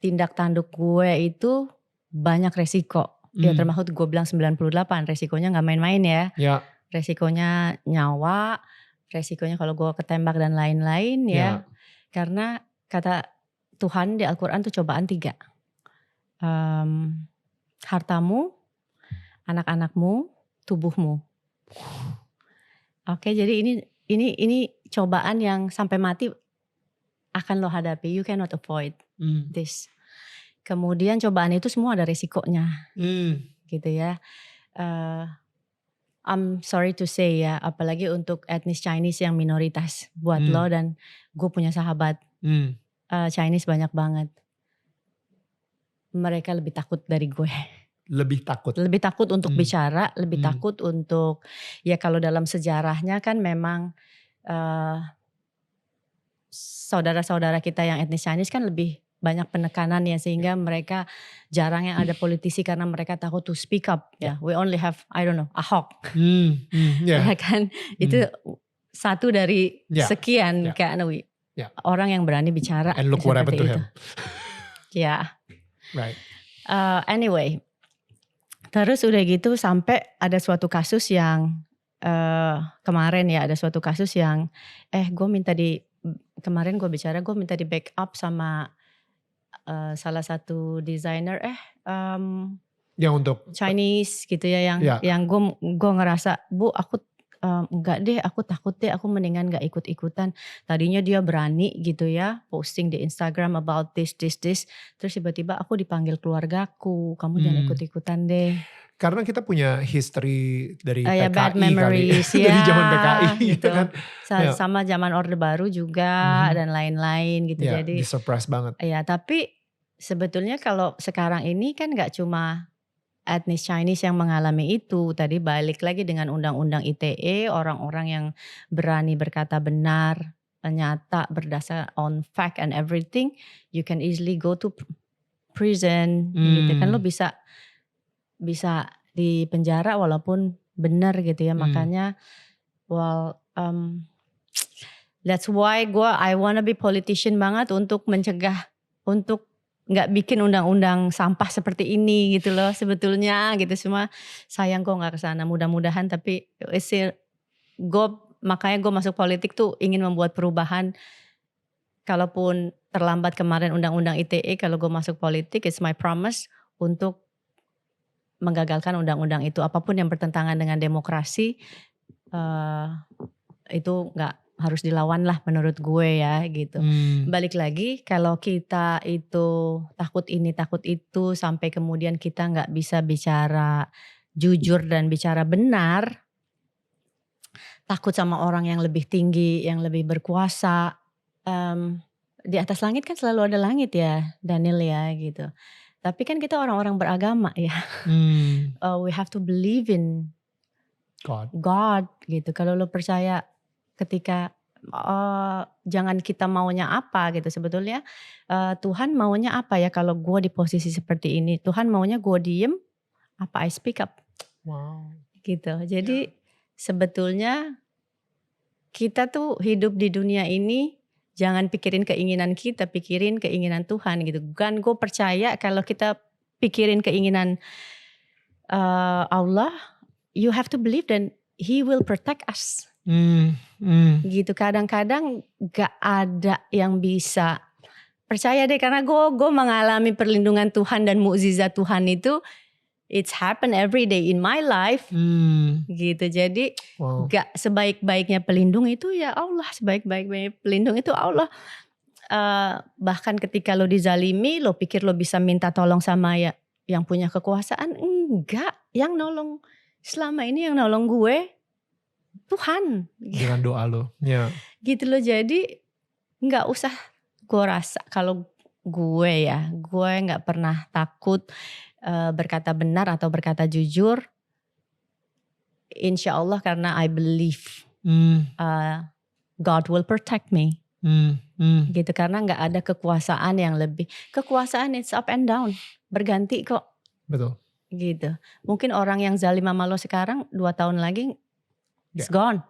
tindak tanduk gue itu banyak resiko. Ya termasuk gue bilang 98, resikonya gak main-main ya. Resikonya nyawa, resikonya kalau gue ketembak dan lain-lain ya. Karena kata Tuhan di Al-Quran tuh cobaan 3. Hartamu, anak-anakmu, tubuhmu. Oke, jadi ini cobaan yang sampai mati akan lo hadapi. You cannot avoid this. Kemudian cobaan itu semua ada resikonya. gitu ya. Eh, I'm sorry to say ya, apalagi untuk etnis Chinese yang minoritas buat lo, dan gue punya sahabat Chinese banyak banget. Mereka lebih takut dari gue. Lebih takut. Lebih takut untuk bicara, lebih takut untuk, ya kalau dalam sejarahnya kan memang saudara-saudara kita yang etnis Chinese kan lebih banyak penekanan ya, sehingga mereka jarang yang ada politisi karena mereka takut to speak up ya. We only have, I don't know, Ahok. Ya kan, itu satu dari sekian kan orang yang berani bicara. And look what happened to him. Ya. Right. Anyway, terus udah gitu sampai ada suatu kasus yang kemarin ya, ada suatu kasus yang kemarin gue bicara, gue minta di backup sama salah satu desainer yang untuk Chinese gitu ya, yang gue ngerasa, Bu, aku enggak deh, aku takut deh, aku mendingan gak ikut-ikutan. Tadinya dia berani gitu ya, posting di Instagram about this, terus tiba-tiba aku dipanggil keluargaku, kamu jangan ikut-ikutan deh. Karena kita punya history dari PKI bad memories, kali. Dari zaman PKI gitu kan. Sama zaman Orde Baru juga dan lain-lain gitu. Jadi di-suppress banget. Ya, tapi sebetulnya kalau sekarang ini kan gak cuma etnis Chinese yang mengalami itu. Tadi balik lagi dengan undang-undang ITE, orang-orang yang berani berkata benar, nyata, berdasar on fact and everything, you can easily go to prison gitu kan. Lo bisa di penjara walaupun benar gitu ya. Makanya that's why I wanna be politician banget untuk mencegah, untuk nggak bikin undang-undang sampah seperti ini gitu loh sebetulnya gitu. Semua sayang kok nggak kesana, mudah-mudahan. Tapi makanya gue masuk politik tuh ingin membuat perubahan. Kalaupun terlambat kemarin undang-undang ITE, kalau gue masuk politik, it's my promise untuk menggagalkan undang-undang itu. Apapun yang bertentangan dengan demokrasi itu nggak harus dilawan lah menurut gue ya gitu. Balik lagi, kalau kita itu takut ini takut itu sampai kemudian kita nggak bisa bicara jujur dan bicara benar, takut sama orang yang lebih tinggi, yang lebih berkuasa. Di atas langit kan selalu ada langit ya Daniel ya gitu. Tapi kan kita orang-orang beragama ya. We have to believe in God gitu. Kalau lo percaya, ketika jangan kita maunya apa gitu. Sebetulnya Tuhan maunya apa ya kalau gue di posisi seperti ini. Tuhan maunya gue diem apa I speak up. Wow. Gitu. Jadi sebetulnya kita tuh hidup di dunia ini, jangan pikirin keinginan kita, pikirin keinginan Tuhan gitu. Kan gue percaya kalau kita pikirin keinginan Allah, you have to believe that He will protect us. Gitu. Kadang-kadang gak ada yang bisa, percaya deh, karena gue mengalami perlindungan Tuhan dan mukjizat Tuhan itu, it's happen every day in my life. Gitu. Jadi gak sebaik-baiknya pelindung itu ya Allah, sebaik-baiknya pelindung itu Allah. Bahkan ketika lo dizalimi, lo pikir lo bisa minta tolong sama ya yang punya kekuasaan, enggak. Yang nolong selama ini, yang nolong gue Tuhan. Dengan doa lo. Ya. Gitu loh. Jadi gak usah, gue rasa kalau gue gak pernah takut berkata benar atau berkata jujur. Insya Allah, karena I believe God will protect me. Gitu, karena gak ada kekuasaan yang lebih. Kekuasaan it's up and down, berganti kok. Betul. Gitu. Mungkin orang yang zalim sama lo sekarang 2 tahun lagi it's gone.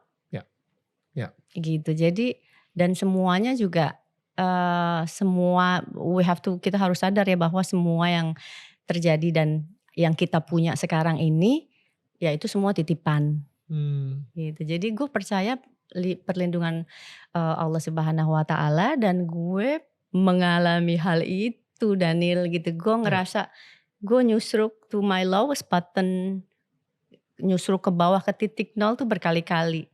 Gitu. Jadi dan semuanya juga semua kita harus sadar ya bahwa semua yang terjadi dan yang kita punya sekarang ini ya itu semua titipan. Gitu. Jadi gue percaya perlindungan Allah Subhanahu wa taala, dan gue mengalami hal itu Daniel gitu. Gue ngerasa gue nyusruk to my lowest button, nyusruk ke bawah ke titik 0 tuh berkali-kali.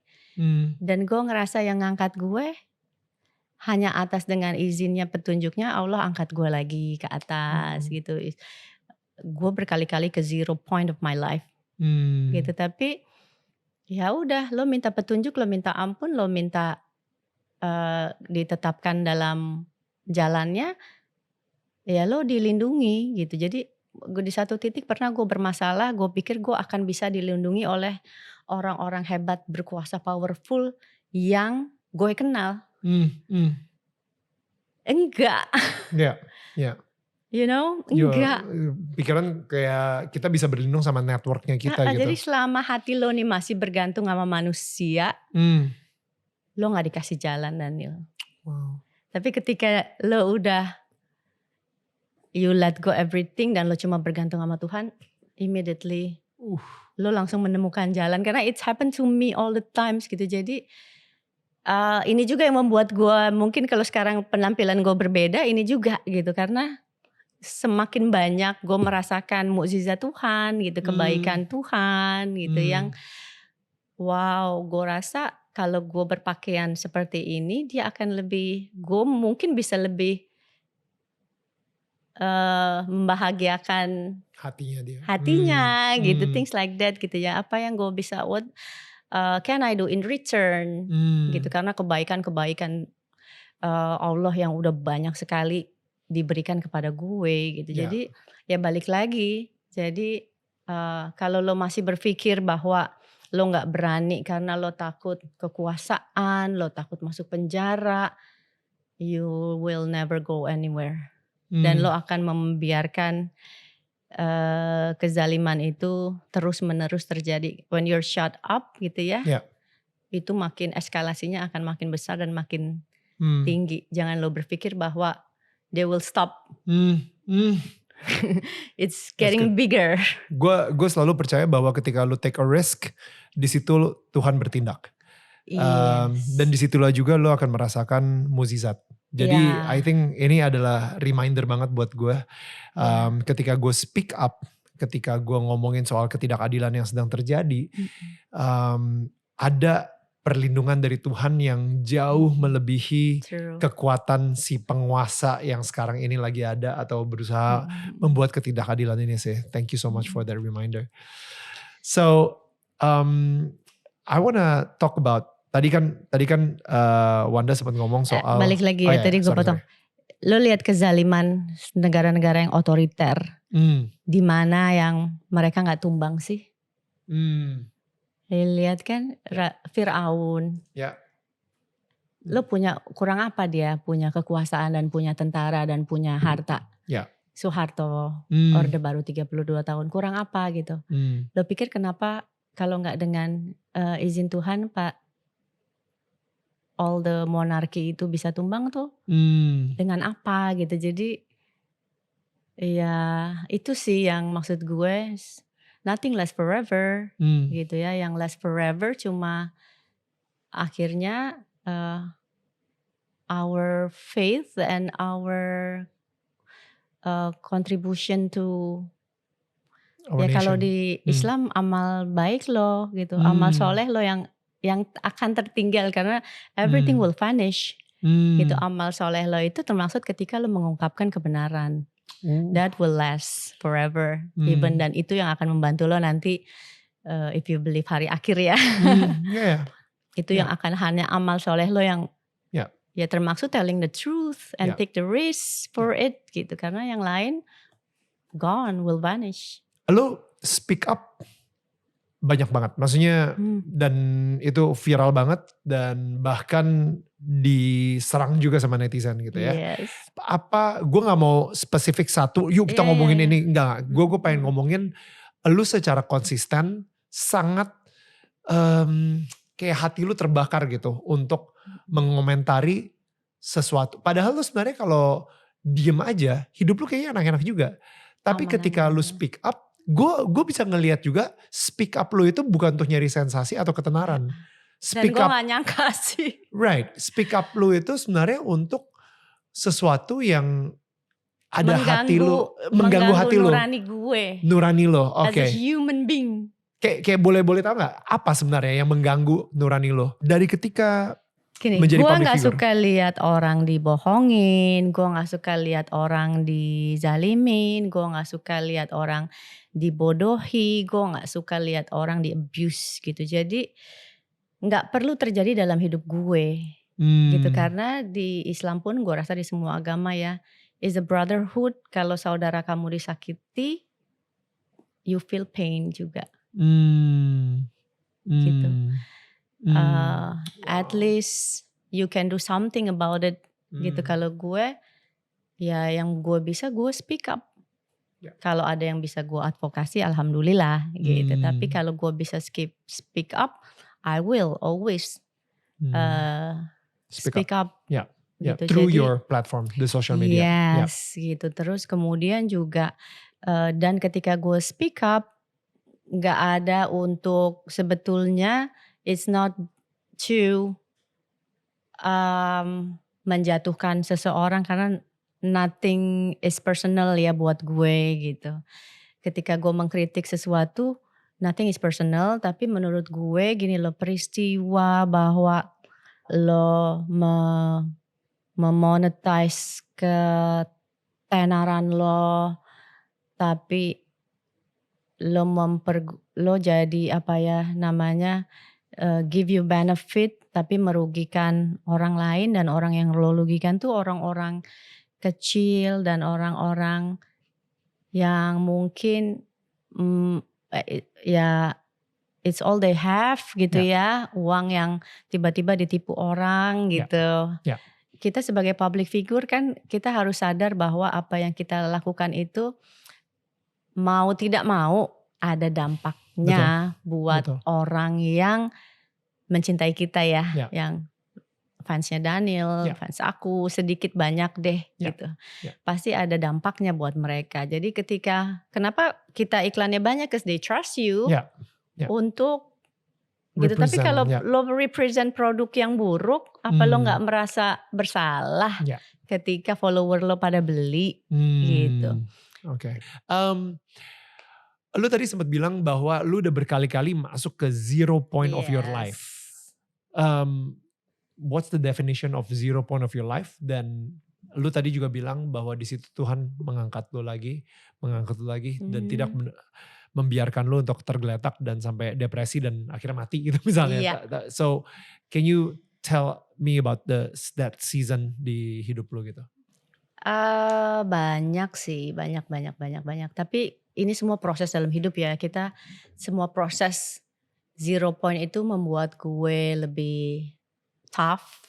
Dan gue ngerasa yang ngangkat gue hanya atas dengan izinnya, petunjuknya Allah angkat gue lagi ke atas gitu. gue berkali-kali ke zero point of my life gitu. Tapi ya udah, lo minta petunjuk, lo minta ampun, lo minta ditetapkan dalam jalannya, ya lo dilindungi gitu. Jadi di satu titik pernah gue bermasalah, gue pikir gue akan bisa dilindungi oleh orang-orang hebat, berkuasa, powerful yang gue kenal. Enggak. Ya. You know, enggak. Pikiran kayak kita bisa berlindung sama networknya kita gitu. Jadi selama hati lo nih masih bergantung sama manusia, lo gak dikasih jalan, Daniel. Wow. Tapi ketika lo udah you let go everything dan lo cuma bergantung sama Tuhan, immediately lo langsung menemukan jalan. Karena it's happened to me all the times gitu. Jadi ini juga yang membuat gue mungkin kalau sekarang penampilan gue berbeda, ini juga gitu. Karena semakin banyak gue merasakan mukjizat Tuhan gitu, kebaikan Tuhan gitu, yang wow, gue rasa kalau gue berpakaian seperti ini, dia akan lebih, gue mungkin bisa lebih membahagiakan hatinya gitu, things like that gitu ya. Apa yang gue bisa, what can I do in return gitu, karena kebaikan-kebaikan Allah yang udah banyak sekali diberikan kepada gue gitu. Jadi ya balik lagi, jadi kalau lo masih berpikir bahwa lo gak berani karena lo takut kekuasaan, lo takut masuk penjara, you will never go anywhere. Dan lo akan membiarkan kezaliman itu terus menerus terjadi. When you're shut up gitu ya, itu makin eskalasinya akan makin besar dan makin tinggi. Jangan lo berpikir bahwa they will stop. It's getting bigger. Gue selalu percaya bahwa ketika lu take a risk, di situ Tuhan bertindak. Dan disitulah juga lu akan merasakan mukjizat. Jadi I think ini adalah reminder banget buat gue. Ketika gue speak up, ketika gue ngomongin soal ketidakadilan yang sedang terjadi, ada perlindungan dari Tuhan yang jauh melebihi kekuatan si penguasa yang sekarang ini lagi ada atau berusaha membuat ketidakadilan ini sih. Thank you so much for that reminder. So I wanna talk about tadi kan Wanda sempat ngomong soal balik lagi ya, tadi gue potong. Lo lihat kezaliman negara-negara yang otoriter, di mana yang mereka nggak tumbang sih? Lihat kan Firaun. Lo punya kurang apa dia? Punya kekuasaan dan punya tentara dan punya harta. Soeharto, Orde Baru 32 tahun, kurang apa gitu. Lo pikir kenapa kalau nggak dengan izin Tuhan Pak, all the monarki itu bisa tumbang tuh? Dengan apa gitu. Jadi ya itu sih yang maksud gue. Nothing lasts forever gitu ya. Yang last forever cuma akhirnya our faith and our contribution to ya nation. Kalau di Islam amal baik lo gitu, amal soleh lo yang akan tertinggal karena everything will vanish gitu. Amal soleh lo itu termaksud ketika lo mengungkapkan kebenaran. That will last forever, even, dan itu yang akan membantu lo nanti if you believe hari akhir ya. Itu yang akan hanya amal soleh lo yang ya termaksud telling the truth and take the risk for it gitu, karena yang lain gone, will vanish. Lo speak up banyak banget, maksudnya dan itu viral banget dan bahkan diserang juga sama netizen gitu ya. Apa, gue gak mau spesifik satu, yuk kita ngomongin ini, enggak. Gue pengen ngomongin lu secara konsisten sangat kayak hati lu terbakar gitu untuk mengomentari sesuatu. Padahal lu sebenarnya kalau diem aja, hidup lu kayaknya enak-enak juga. Tapi ketika lu speak up, gue bisa ngelihat juga speak up lu itu bukan untuk nyari sensasi atau ketenaran. Speak dan gue gak nyangka sih. Right, speak up lu itu sebenarnya untuk sesuatu yang ada hati lu, mengganggu hati lu. Nurani gue. Nurani lo, oke. As a human being. Kayak boleh tahu gak apa sebenarnya yang mengganggu nurani lo? Dari ketika Gini, menjadi gue public nggak figure? suka lihat orang dibohongin, gue nggak suka lihat orang dizalimin, gue nggak suka lihat orang dibodohi, gue nggak suka lihat orang di abuse gitu. Jadi nggak perlu terjadi dalam hidup gue gitu, karena di Islam pun gue rasa di semua agama ya is a brotherhood. Kalau saudara kamu disakiti, you feel pain juga gitu. At least you can do something about it gitu. Kalau gue ya yang gue bisa gue speak up. Kalau ada yang bisa gue advokasi, alhamdulillah gitu. Tapi kalau gue bisa speak up, I will always speak up. Yeah. Gitu. Through Jadi, your platform, the social media. Yes, gitu. Terus kemudian juga dan ketika gue speak up, nggak ada untuk sebetulnya it's not to menjatuhkan seseorang, karena nothing is personal ya buat gue gitu. Ketika gue mengkritik sesuatu, nothing is personal, tapi menurut gue gini loh, peristiwa bahwa lo memonetize ketenaran lo, tapi lo jadi apa ya namanya, give you benefit tapi merugikan orang lain, dan orang yang lo rugikan tuh orang-orang kecil dan orang-orang yang mungkin ya it's all they have gitu ya, uang yang tiba-tiba ditipu orang gitu. Kita sebagai public figure kan kita harus sadar bahwa apa yang kita lakukan itu mau tidak mau ada dampaknya buat orang yang mencintai kita ya, yang fansnya Daniel, fans aku sedikit banyak deh gitu. Pasti ada dampaknya buat mereka. Jadi kenapa kita iklannya banyak, because they trust you untuk gitu. Tapi kalau lo represent produk yang buruk, apa lo nggak merasa bersalah ketika follower lo pada beli gitu? Oke. Lu tadi sempat bilang bahwa lu udah berkali-kali masuk ke zero point of your life. What's the definition of zero point of your life? Dan lu tadi juga bilang bahwa di situ Tuhan mengangkat lu lagi, dan tidak membiarkan lu untuk tergeletak dan sampai depresi dan akhirnya mati gitu misalnya. So can you tell me about that season di hidup lu gitu? Banyak sih, banyak. Tapi ini semua proses dalam hidup ya. Kita semua proses zero point itu membuat gue lebih tough,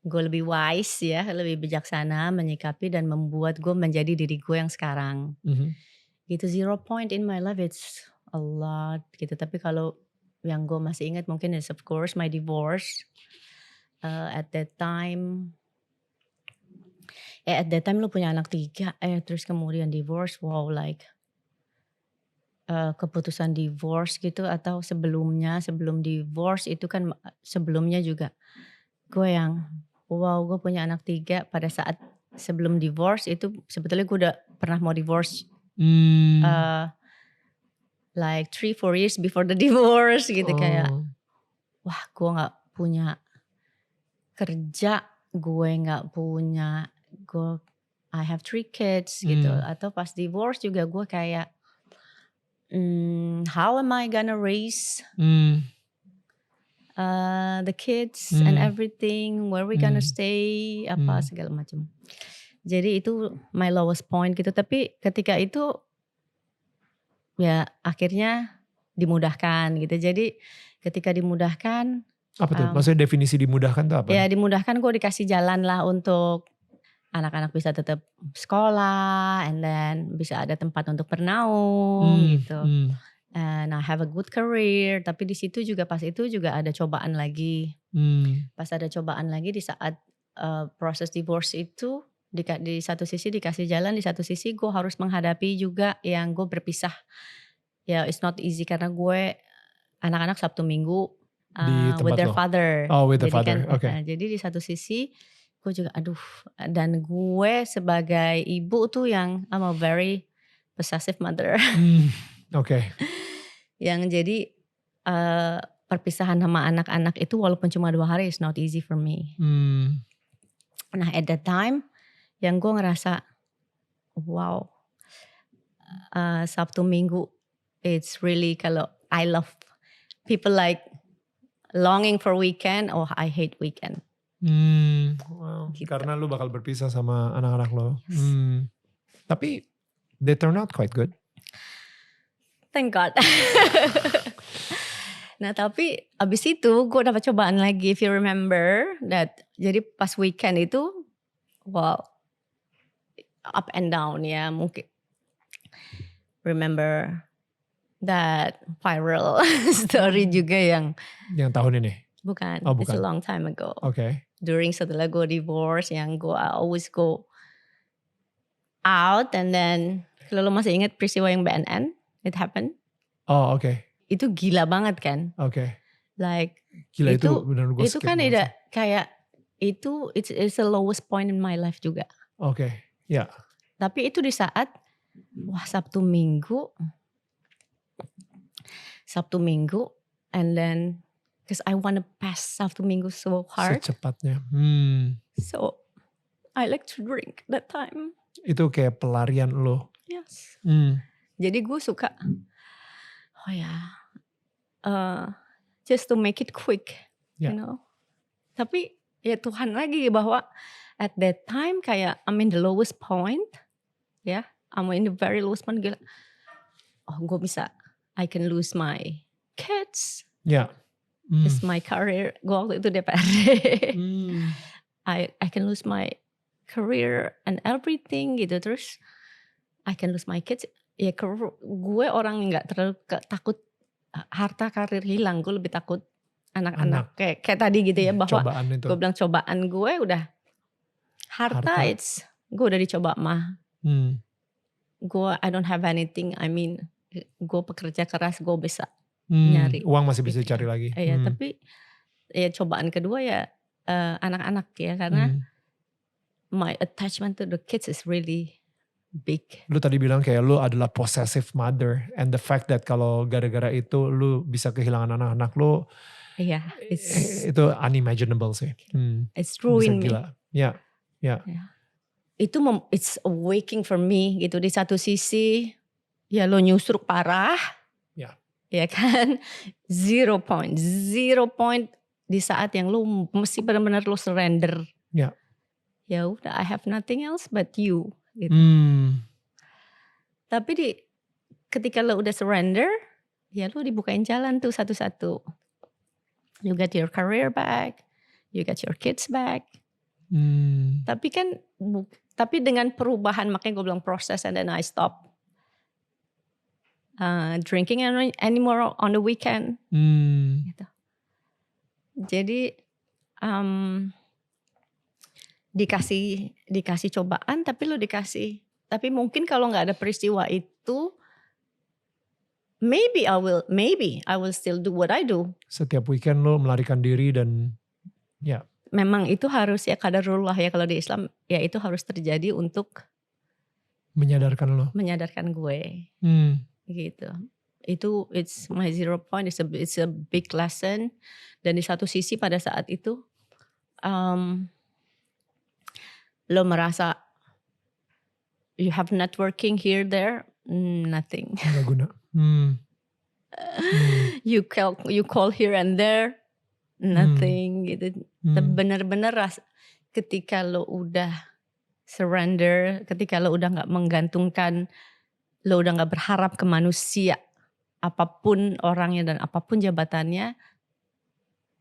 gue lebih wise ya, lebih bijaksana menyikapi dan membuat gue menjadi diri gue yang sekarang. Gitu, zero point in my life it's a lot gitu. Tapi kalau yang gue masih ingat mungkin is of course my divorce. At that time lu punya anak 3, terus kemudian divorce, wow, like keputusan divorce gitu, atau sebelum divorce itu kan sebelumnya juga gue yang wow, gue punya anak 3 pada saat sebelum divorce itu sebetulnya gue udah pernah mau divorce like 3-4 years before the divorce gitu. Kayak wah, gue nggak punya kerja, I have 3 kids gitu. Atau pas divorce juga gue kayak how am I gonna raise the kids and everything, where we gonna stay, apa segala macam. Jadi itu my lowest point gitu. Tapi ketika itu ya akhirnya dimudahkan gitu. Jadi ketika dimudahkan, apa tuh? Maksudnya definisi dimudahkan tuh apa? Ya dimudahkan, gue dikasih jalan lah untuk anak-anak bisa tetap sekolah, and then bisa ada tempat untuk bernaung gitu. And I have a good career. Tapi di situ juga pas itu juga ada cobaan lagi. Pas ada cobaan lagi di saat proses divorce itu, di satu sisi dikasih jalan, di satu sisi gue harus menghadapi juga yang gue berpisah. Ya it's not easy karena gue anak-anak Sabtu Minggu with their father. Oh, with the jadi father. Jadi di satu sisi gue juga dan gue sebagai ibu tuh yang I'm a very possessive mother. Oke. Yang jadi perpisahan sama anak-anak itu walaupun cuma 2 hari is not easy for me. Nah at that time yang gue ngerasa wow, Sabtu Minggu it's really kalau I love people like longing for weekend, oh I hate weekend. Wow. Gitu. Karena lu bakal berpisah sama anak-anak lo. Yes. Tapi they turn out quite good. Thank God. Nah tapi abis itu gue dapat cobaan lagi. If you remember that, jadi pas weekend itu, wow, up and down ya mungkin. Remember that viral story juga yang tahun ini. bukan, Oh, it's a bukan. long time ago. Oke. During setelah gue divorce yang gue always go out and then kalau lo masih ingat peristiwa yang BNN, it happened. Oh, oke. Itu gila banget kan? Oke. Like Gila itu Itu- benar gue itu kan ada kayak itu it's the lowest point in my life juga. Oke. Ya. Tapi itu di saat Sabtu Minggu and then because I want to pass Sabtu Minggu so hard. Secepatnya. So I like to drink that time. Itu kayak pelarian lo. Yes. Hmm. Jadi gue suka just to make it quick, Ya. you know. Tapi ya Tuhan lagi bahwa at that time kayak I'm in the lowest point, ya. I'm in the very lowest point. Gila. Oh gue bisa, I can lose my kids, Ya. it's my career. Gue waktu itu DPRD. I can lose my career and everything gitu. Terus I can lose my kids. Ya gue orang yang gak terlalu takut harta karir hilang. Gue lebih takut anak-anak. Kayak tadi gitu ya. Bahwa Cobaan itu. gue bilang cobaan gue udah. Harta. Gue udah dicoba mah. Gue I don't have anything. I mean gue pekerja keras gue bisa nyari. Uang masih bisa cari lagi. Ya tapi ya cobaan kedua ya anak-anak ya. Karena my attachment to the kids is really big. Lu tadi bilang kayak lu adalah possessive mother. And the fact that kalau gara-gara itu lu bisa kehilangan anak-anak lu. Iya. Itu unimaginable sih. It's ruined me. Gila. Ya. Itu it's awaking for me gitu. Di satu sisi ya lo nyusruk parah. Ya kan. 0 point di saat yang lu mesti benar-benar lu surrender. Ya udah I have nothing else but you gitu. Tapi ketika lo udah surrender, ya lo dibukain jalan tuh satu-satu. You get your career back, you get your kids back. Tapi kan tapi dengan perubahan, makanya gue bilang proses, and then I stop drinking anymore on the weekend. Gitu. Jadi dikasih cobaan, tapi lo dikasih. Tapi mungkin kalau nggak ada peristiwa itu, maybe I will still do what I do. Setiap weekend lo melarikan diri dan ya. Memang itu harus ya qadarullah ya kalau di Islam, ya itu harus terjadi untuk menyadarkan gue. Gitu. Itu it's my 0 point, it's a big lesson. Dan di satu sisi pada saat itu lo merasa you have networking here there, nothing. Gak guna. You call here and there, nothing gitu. Bener-bener ketika lo udah surrender, ketika lo udah gak menggantungkan, lo udah gak berharap ke manusia, apapun orangnya dan apapun jabatannya,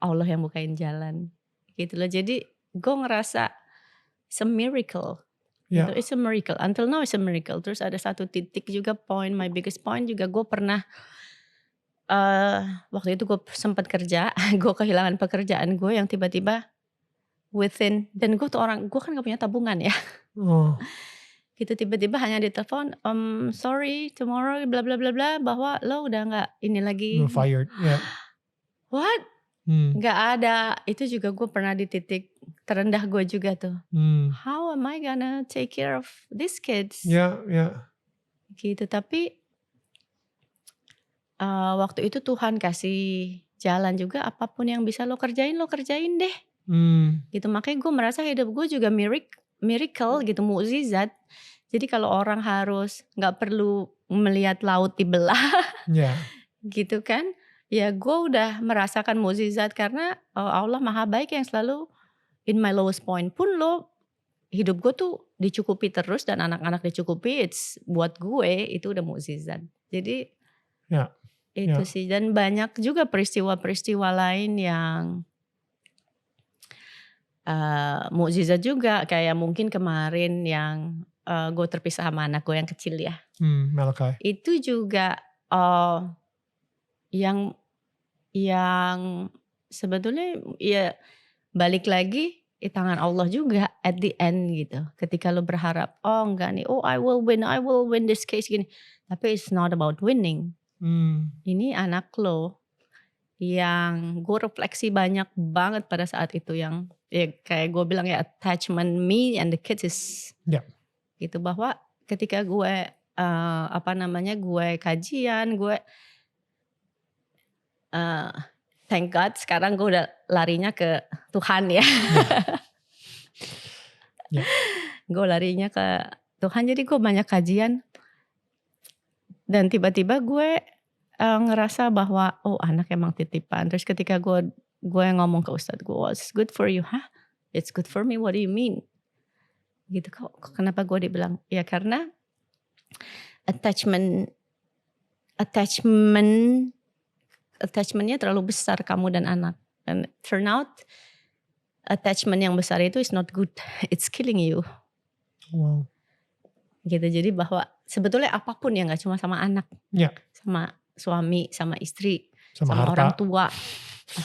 Allah yang bukain jalan. Gitu loh. Jadi gue ngerasa it's a miracle. Yeah. It's a miracle. Until now it's a miracle. Terus ada satu titik juga my biggest point juga gue pernah waktu itu gue sempat kerja, gue kehilangan pekerjaan gue yang tiba-tiba dan gue tuh gue kan gak punya tabungan ya. Gitu tiba-tiba hanya ditelepon, sorry tomorrow bla bla bla bla, bahwa lo udah gak ini lagi. You're fired. Yeah. What? Gak ada. Itu juga gue pernah di titik terendah gue juga tuh. How am I gonna take care of these kids? Ya. Gitu. Tapi waktu itu Tuhan kasih jalan juga apapun yang bisa lo kerjain deh. Gitu, makanya gue merasa hidup gue juga miracle gitu, mukjizat. Jadi kalau orang harus nggak perlu melihat laut dibelah Ya. gitu kan, ya gue udah merasakan mukjizat karena Allah maha baik yang selalu in my lowest point pun hidup gue tuh dicukupi terus dan anak-anak dicukupi, buat gue itu udah mukjizat. Jadi Ya. itu Ya. sih, dan banyak juga peristiwa-peristiwa lain yang mukjizat juga, kayak mungkin kemarin yang gue terpisah sama anak gue yang kecil ya. Malachi. Itu juga yang sebetulnya ya balik lagi di tangan Allah juga at the end gitu. Ketika lo berharap, oh enggak nih, I will win this case gini. Tapi it's not about winning. Ini anak lo yang gue refleksi banyak banget pada saat itu, yang ya kayak gue bilang ya, attachment me and the kids is gitu, bahwa ketika gue gue kajian, gue thank God sekarang gue udah larinya ke Tuhan ya. Gue larinya ke Tuhan, jadi gue banyak kajian dan tiba-tiba gue ngerasa bahwa anak emang titipan. Terus ketika gue ngomong ke Ustadz gue, it's good for you, it's good for me, what do you mean? Gitu, kenapa gue dibilang ya karena attachmentnya terlalu besar kamu dan anak, dan turn out attachment yang besar itu is not good, it's killing you. Wow. Gitu, jadi bahwa sebetulnya apapun ya, nggak cuma sama anak, sama suami, sama istri, sama orang tua,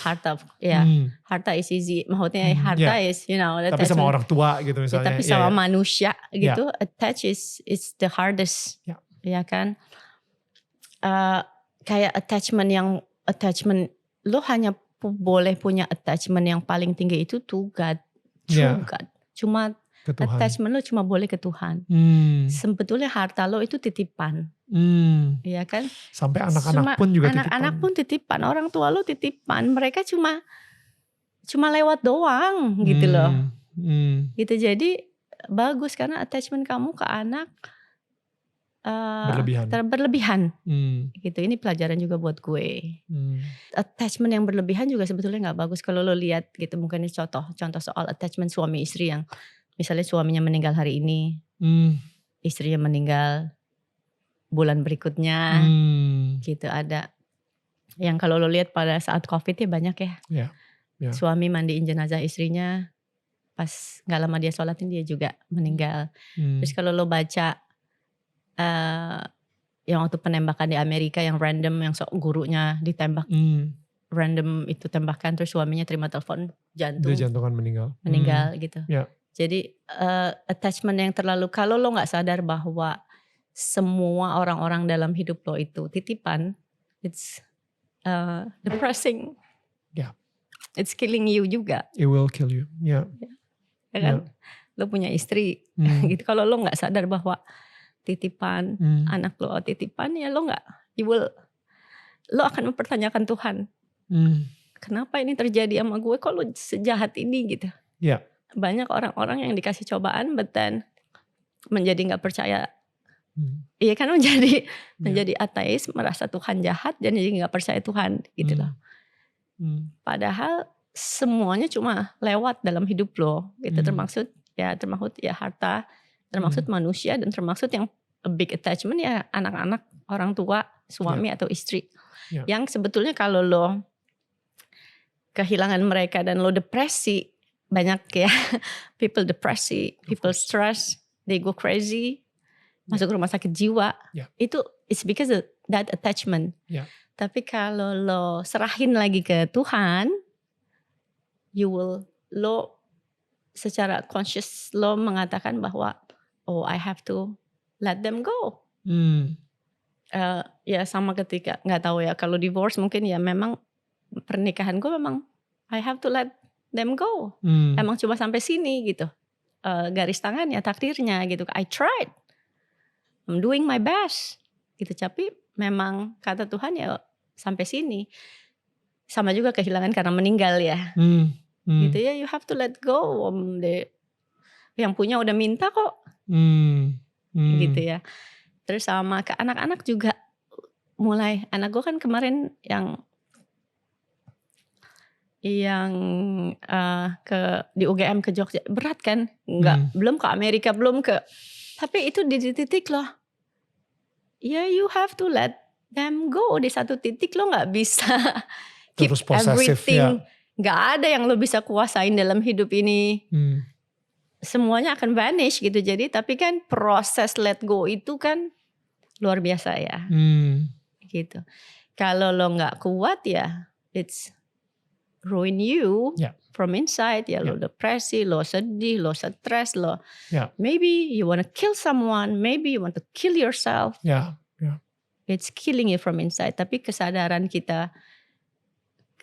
harta ya, harta is easy, maksudnya harta is tapi sama orang tua gitu misalnya, tapi sama manusia gitu, attach is the hardest, ya kan. Kayak attachment lo hanya boleh punya attachment yang paling tinggi itu to God, true God, cuma attachment lo cuma boleh ke Tuhan. Sebetulnya harta lo itu titipan, ya kan. Sampai anak-anak pun juga titipan. Anak-anak pun titipan, orang tua lo titipan, mereka cuma lewat doang gitu loh. Gitu, jadi bagus karena attachment kamu ke anak berlebihan. Gitu, ini pelajaran juga buat gue. Attachment yang berlebihan juga sebetulnya nggak bagus kalau lo lihat gitu. Mungkin ini contoh soal attachment suami istri, yang misalnya suaminya meninggal hari ini, istrinya meninggal bulan berikutnya, gitu. Ada yang kalau lo lihat pada saat COVID ya banyak ya. Suami mandiin jenazah istrinya, pas nggak lama dia sholatin dia juga meninggal. Terus kalau lo baca yang waktu penembakan di Amerika yang random, yang gurunya ditembak random itu tembakan, terus suaminya terima telepon jantung, dia jantungan meninggal gitu. Jadi attachment yang terlalu, kalau lo nggak sadar bahwa semua orang-orang dalam hidup lo itu titipan, it's depressing, it's killing you juga. It will kill you, ya kan. Lo punya istri gitu, kalau lo nggak sadar bahwa titipan, anak lo titipan, ya lo akan mempertanyakan Tuhan. Kenapa ini terjadi sama gue, kok lo sejahat ini gitu. Banyak orang-orang yang dikasih cobaan but then menjadi gak percaya. Iya kan, menjadi ateis, merasa Tuhan jahat dan jadi gak percaya Tuhan gitu loh. Padahal semuanya cuma lewat dalam hidup lo gitu, termaksud harta, termaksud manusia, dan termaksud yang a big attachment ya anak-anak, orang tua, suami atau istri. Yang sebetulnya kalau lo kehilangan mereka dan lo depresi, banyak ya people depresi, people stress, they go crazy, masuk rumah sakit jiwa. Itu it's because of that attachment. Tapi kalau lo serahin lagi ke Tuhan, lo secara conscious lo mengatakan bahwa I have to let them go. Ya sama ketika, nggak tahu ya, kalau divorce mungkin ya memang pernikahan gue memang I have to let them go. Emang cuma sampai sini gitu. Garis tangannya, takdirnya gitu. I tried. I'm doing my best gitu. Tapi memang kata Tuhan ya sampai sini. sama juga kehilangan karena meninggal ya. Gitu ya, you have to let go. Yang punya udah minta kok. Gitu ya. Terus sama ke anak-anak juga mulai, anak gue kan kemarin yang di UGM ke Jogja berat kan, belum ke Amerika, tapi itu di titik loh, ya you have to let them go. Di satu titik lo nggak bisa keep Terus possessive, everything, nggak ada yang lo bisa kuasain dalam hidup ini, semuanya akan vanish gitu. Jadi tapi kan proses let go itu kan luar biasa ya, gitu. Kalau lo nggak kuat ya, it's ruin you from inside ya. Lo depresi, lo sedih, lo stres, lo maybe you want to kill someone, maybe you want to kill yourself. It's killing you from inside. Tapi kesadaran kita,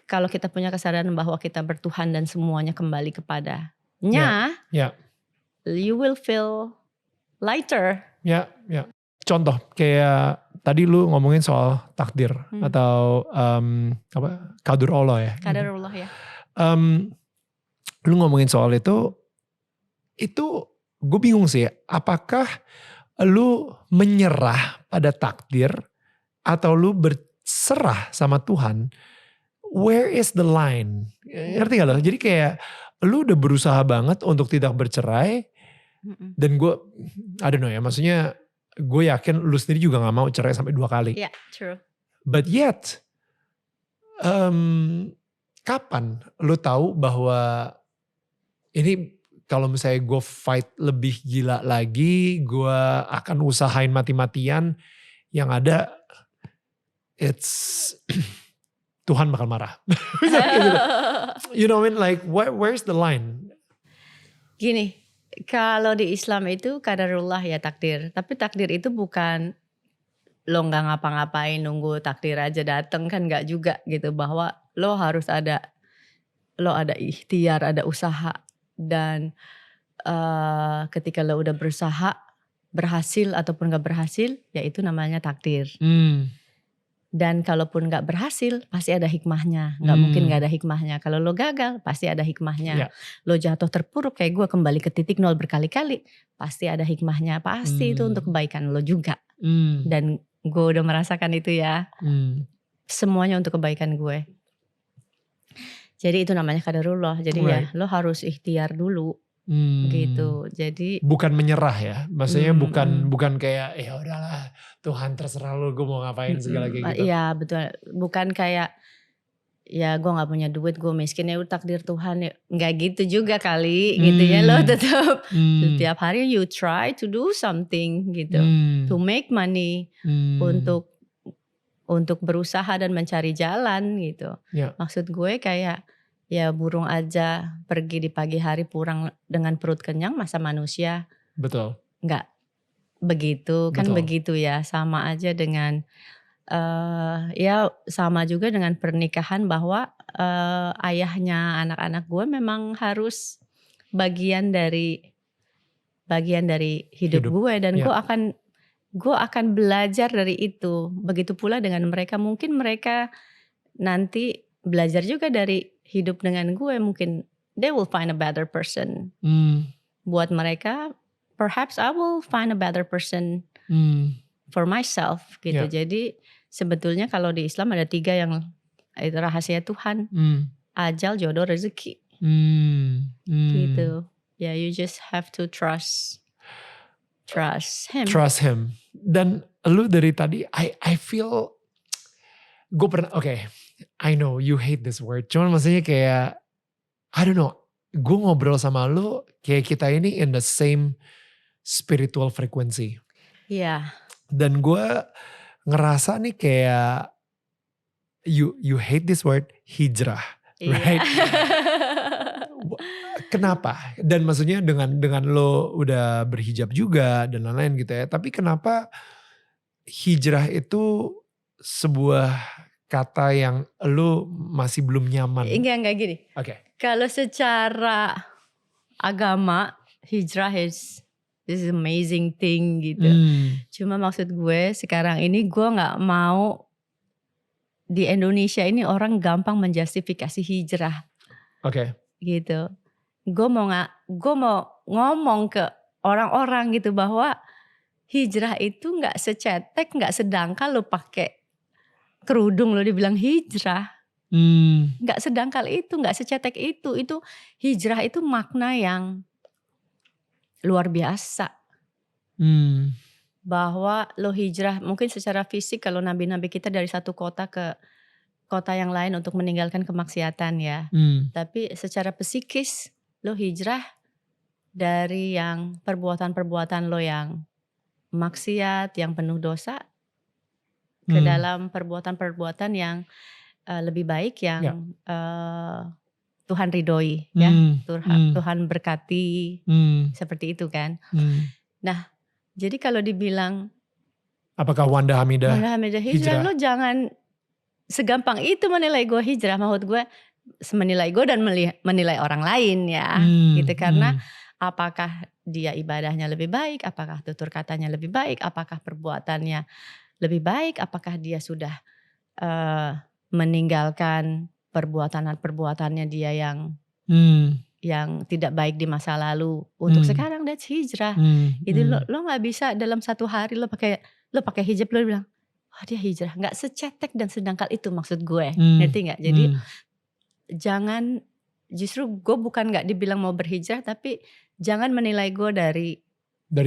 kalau kita punya kesadaran bahwa kita bertuhan dan semuanya kembali kepadanya, you will feel lighter. Contoh kayak tadi lu ngomongin soal takdir atau qadur Allah ya. Qadur Allah ya. Lu ngomongin soal itu gue bingung sih. Apakah lu menyerah pada takdir atau lu berserah sama Tuhan? Where is the line? Ngerti gak lo? Jadi kayak lu udah berusaha banget untuk tidak bercerai. Dan gue, I don't know ya, maksudnya gue yakin lu sendiri juga gak mau cerai sampai 2 kali. Yeah, true. But yet, kapan lu tahu bahwa ini kalau misalnya gue fight lebih gila lagi, gue akan usahain mati-matian, yang ada it's Tuhan bakal marah. You know what I mean? Like where's the line? Gini, kalau di Islam itu qadarullah ya, takdir. Tapi takdir itu bukan lo gak ngapa-ngapain nunggu takdir aja dateng, kan gak juga gitu. Bahwa lo harus ada ikhtiar, ada usaha. Dan ketika lo udah berusaha, berhasil ataupun gak berhasil, ya itu namanya takdir. Dan kalaupun gak berhasil, pasti ada hikmahnya. Gak mungkin gak ada hikmahnya. Kalau lo gagal, pasti ada hikmahnya. Lo jatuh terpuruk kayak gue, kembali ke titik nol berkali-kali, pasti ada hikmahnya. Pasti itu untuk kebaikan lo juga. Dan gue udah merasakan itu ya. Semuanya untuk kebaikan gue. Jadi itu namanya qadarullah. Jadi ya lo harus ikhtiar dulu. Gitu. Jadi bukan menyerah ya. Maksudnya bukan kayak ya udahlah Tuhan terserah lu, gue mau ngapain segala kayak gitu. Iya betul. Bukan kayak ya gue gak punya duit, gue miskin, ya udah takdir Tuhan ya. Gak gitu juga kali gitu ya. Lo tetap setiap hari you try to do something gitu. To make money. Untuk berusaha dan mencari jalan gitu. Maksud gue kayak ya burung aja pergi di pagi hari pulang dengan perut kenyang, masa manusia nggak begitu kan? Begitu ya, sama aja dengan ya sama juga dengan pernikahan, bahwa ayahnya anak-anak gue memang harus bagian dari hidup gue, dan gue akan belajar dari itu. Begitu pula dengan mereka, mungkin mereka nanti belajar juga dari hidup dengan gue. Mungkin they will find a better person. Buat mereka, perhaps I will find a better person for myself gitu. Jadi sebetulnya kalau di Islam ada 3 yang itu rahasia Tuhan. Ajal, jodoh, rezeki. Gitu. Ya, you just have to trust him. Trust him. Dan lu dari tadi, I feel, gue pernah, I know you hate this word. Cuman maksudnya kayak, I don't know, gue ngobrol sama lu kayak kita ini in the same spiritual frequency. Iya. Dan gue ngerasa nih kayak, you hate this word, hijrah. Right? Kenapa? Dan maksudnya dengan lo udah berhijab juga dan lain-lain gitu ya. Tapi kenapa hijrah itu sebuah kata yang lo masih belum nyaman? Enggak gini. Kalau secara agama, hijrah this is amazing thing gitu. Cuma maksud gue sekarang ini gue gak mau di Indonesia ini orang gampang menjustifikasi hijrah Oke. gitu. Gue mau ngomong ke orang-orang gitu bahwa hijrah itu nggak secetek, nggak sedangkal lo pakai kerudung lo dibilang hijrah. Nggak sedangkal itu, nggak secetek itu. Itu hijrah itu makna yang luar biasa. Bahwa lo hijrah mungkin secara fisik kalau nabi-nabi kita dari satu kota ke kota yang lain untuk meninggalkan kemaksiatan ya. Tapi secara psikis lo hijrah dari yang perbuatan-perbuatan lo yang maksiat, yang penuh dosa ke dalam perbuatan-perbuatan yang lebih baik yang Tuhan ridhoi ya. Tuhan berkati seperti itu kan. Nah, jadi kalau dibilang apakah Wanda Hamidah hijrah, lo jangan segampang itu menilai gue hijrah. Maksud gue menilai gue dan menilai orang lain ya gitu. Karena apakah dia ibadahnya lebih baik, apakah tutur katanya lebih baik, apakah perbuatannya lebih baik, apakah dia sudah meninggalkan perbuatannya dia yang tidak baik di masa lalu untuk sekarang, that's hijrah. Jadi lo nggak bisa dalam satu hari lo pakai hijab lo bilang oh dia hijrah, nggak secetek dan sedangkal itu maksud gue. Ngerti nggak? Jadi jangan, justru gue bukan nggak dibilang mau berhijrah, tapi jangan menilai gue dari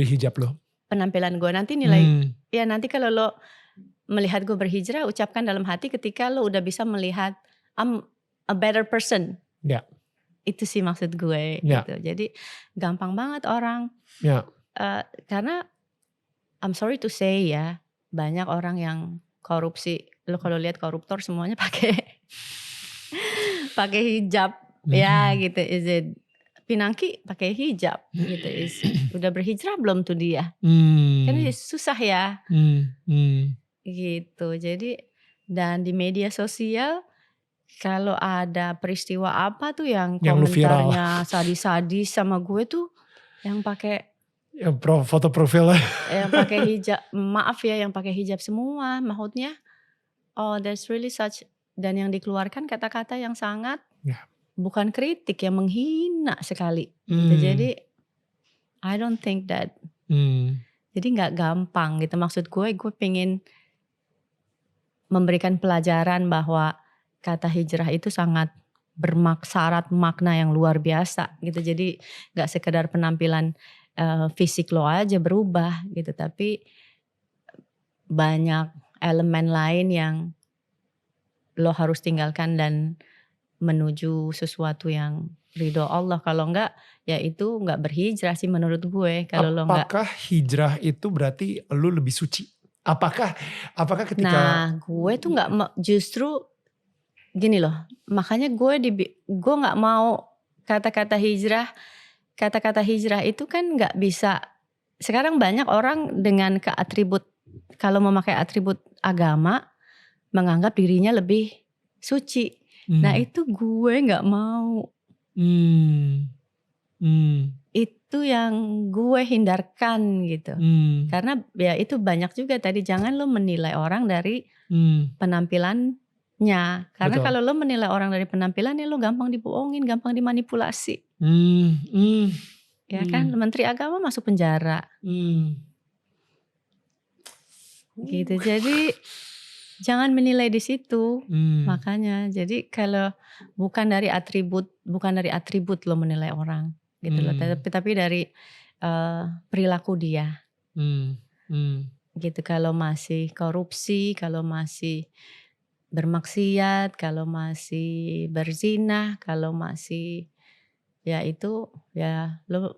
hijab lo, penampilan gue. Nanti nilai ya nanti kalau lo melihat gue berhijrah, ucapkan dalam hati ketika lo udah bisa melihat I'm a better person. Ya. Itu sih maksud gue gitu. Jadi gampang banget orang. Karena I'm sorry to say ya, banyak orang yang korupsi. Lo kalau lihat koruptor semuanya pakai hijab ya gitu. Is it Pinangki pakai hijab gitu. Udah berhijrah belum tuh dia? Kan susah ya. Gitu. Jadi dan di media sosial kalau ada peristiwa apa tuh yang komentarnya sadis-sadis sama gue tuh yang pakai foto profil yang pakai hijab, maaf ya, yang pakai hijab semua, maksudnya there's really such, dan yang dikeluarkan kata-kata yang sangat bukan kritik, yang menghina sekali. Jadi I don't think that. Jadi nggak gampang gitu. Maksud gue pengen memberikan pelajaran bahwa kata hijrah itu sangat syarat makna yang luar biasa gitu. Jadi gak sekedar penampilan fisik lo aja berubah gitu. Tapi banyak elemen lain yang lo harus tinggalkan dan menuju sesuatu yang ridho Allah. Kalau enggak ya itu gak berhijrah sih menurut gue. Kalau lo enggak. Apakah hijrah itu berarti lo lebih suci? Apakah ketika. Nah gue tuh gak, justru gini loh, makanya gue nggak mau kata-kata hijrah itu kan nggak bisa. Sekarang banyak orang dengan kalau memakai atribut agama menganggap dirinya lebih suci. Nah itu gue nggak mau. Itu yang gue hindarkan gitu. Karena ya itu banyak juga tadi, jangan lo menilai orang dari penampilan. Karena kalau lo menilai orang dari penampilannya, lo gampang dibohongin, gampang dimanipulasi. Ya kan, Menteri Agama masuk penjara. Gitu. Jadi jangan menilai di situ. Makanya, jadi kalau bukan dari atribut lo menilai orang, gitu loh. Tapi dari perilaku dia. Gitu. Kalau masih korupsi, kalau masih bermaksiat, kalau masih berzina, kalau masih ya itu ya lo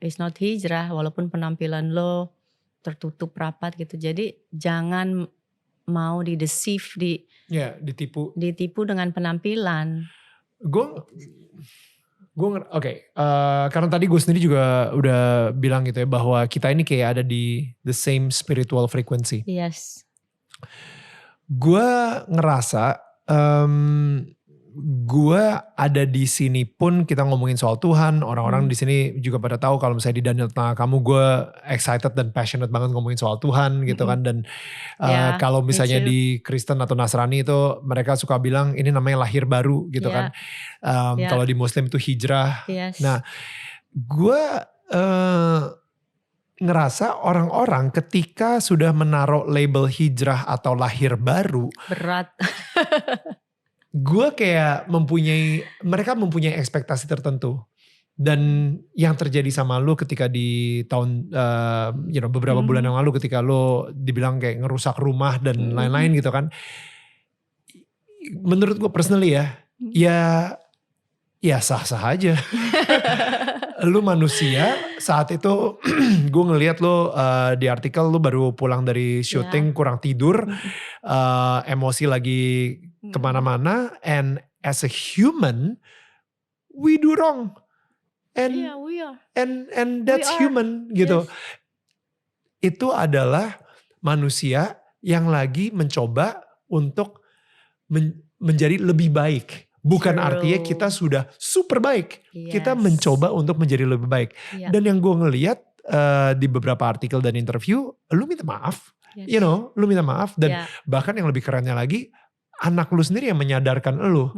is not hijrah, walaupun penampilan lo tertutup rapat gitu. Jadi jangan mau ditipu dengan penampilan. Karena tadi gue sendiri juga udah bilang gitu ya bahwa kita ini kayak ada di the same spiritual frequency. Yes. Gue ngerasa gue ada di sini pun kita ngomongin soal Tuhan, orang-orang di sini juga pada tahu kalau misalnya di Daniel Tengah Kamu gue excited dan passionate banget ngomongin soal Tuhan gitu kan. Dan Ya, kalau me misalnya too. di Kristen atau Nasrani itu mereka suka bilang ini namanya lahir baru gitu kan. Ya, Kalau di Muslim itu hijrah. yes. Nah, gue ngerasa orang-orang ketika sudah menaruh label hijrah atau lahir baru, Berat. gue kayak mereka mempunyai ekspektasi tertentu. Dan yang terjadi sama lu ketika di tahun, beberapa bulan yang lalu ketika lu dibilang kayak ngerusak rumah dan lain-lain gitu kan. Menurut gue personally ya sah-sah aja. Lu manusia, saat itu gue ngeliat lu di artikel lu baru pulang dari syuting kurang tidur, emosi lagi kemana-mana, and as a human we do wrong, and Yeah, we are. and that's We are. human gitu. Yes. Itu adalah manusia yang lagi mencoba untuk menjadi lebih baik. Bukan True. artinya kita sudah super baik. Kita Yes. mencoba untuk menjadi lebih baik. Yeah. Dan yang gue ngeliat di beberapa artikel dan interview, lu minta maaf. Yes. Lu minta maaf. Dan Yeah. bahkan yang lebih kerennya lagi, anak lu sendiri yang menyadarkan lu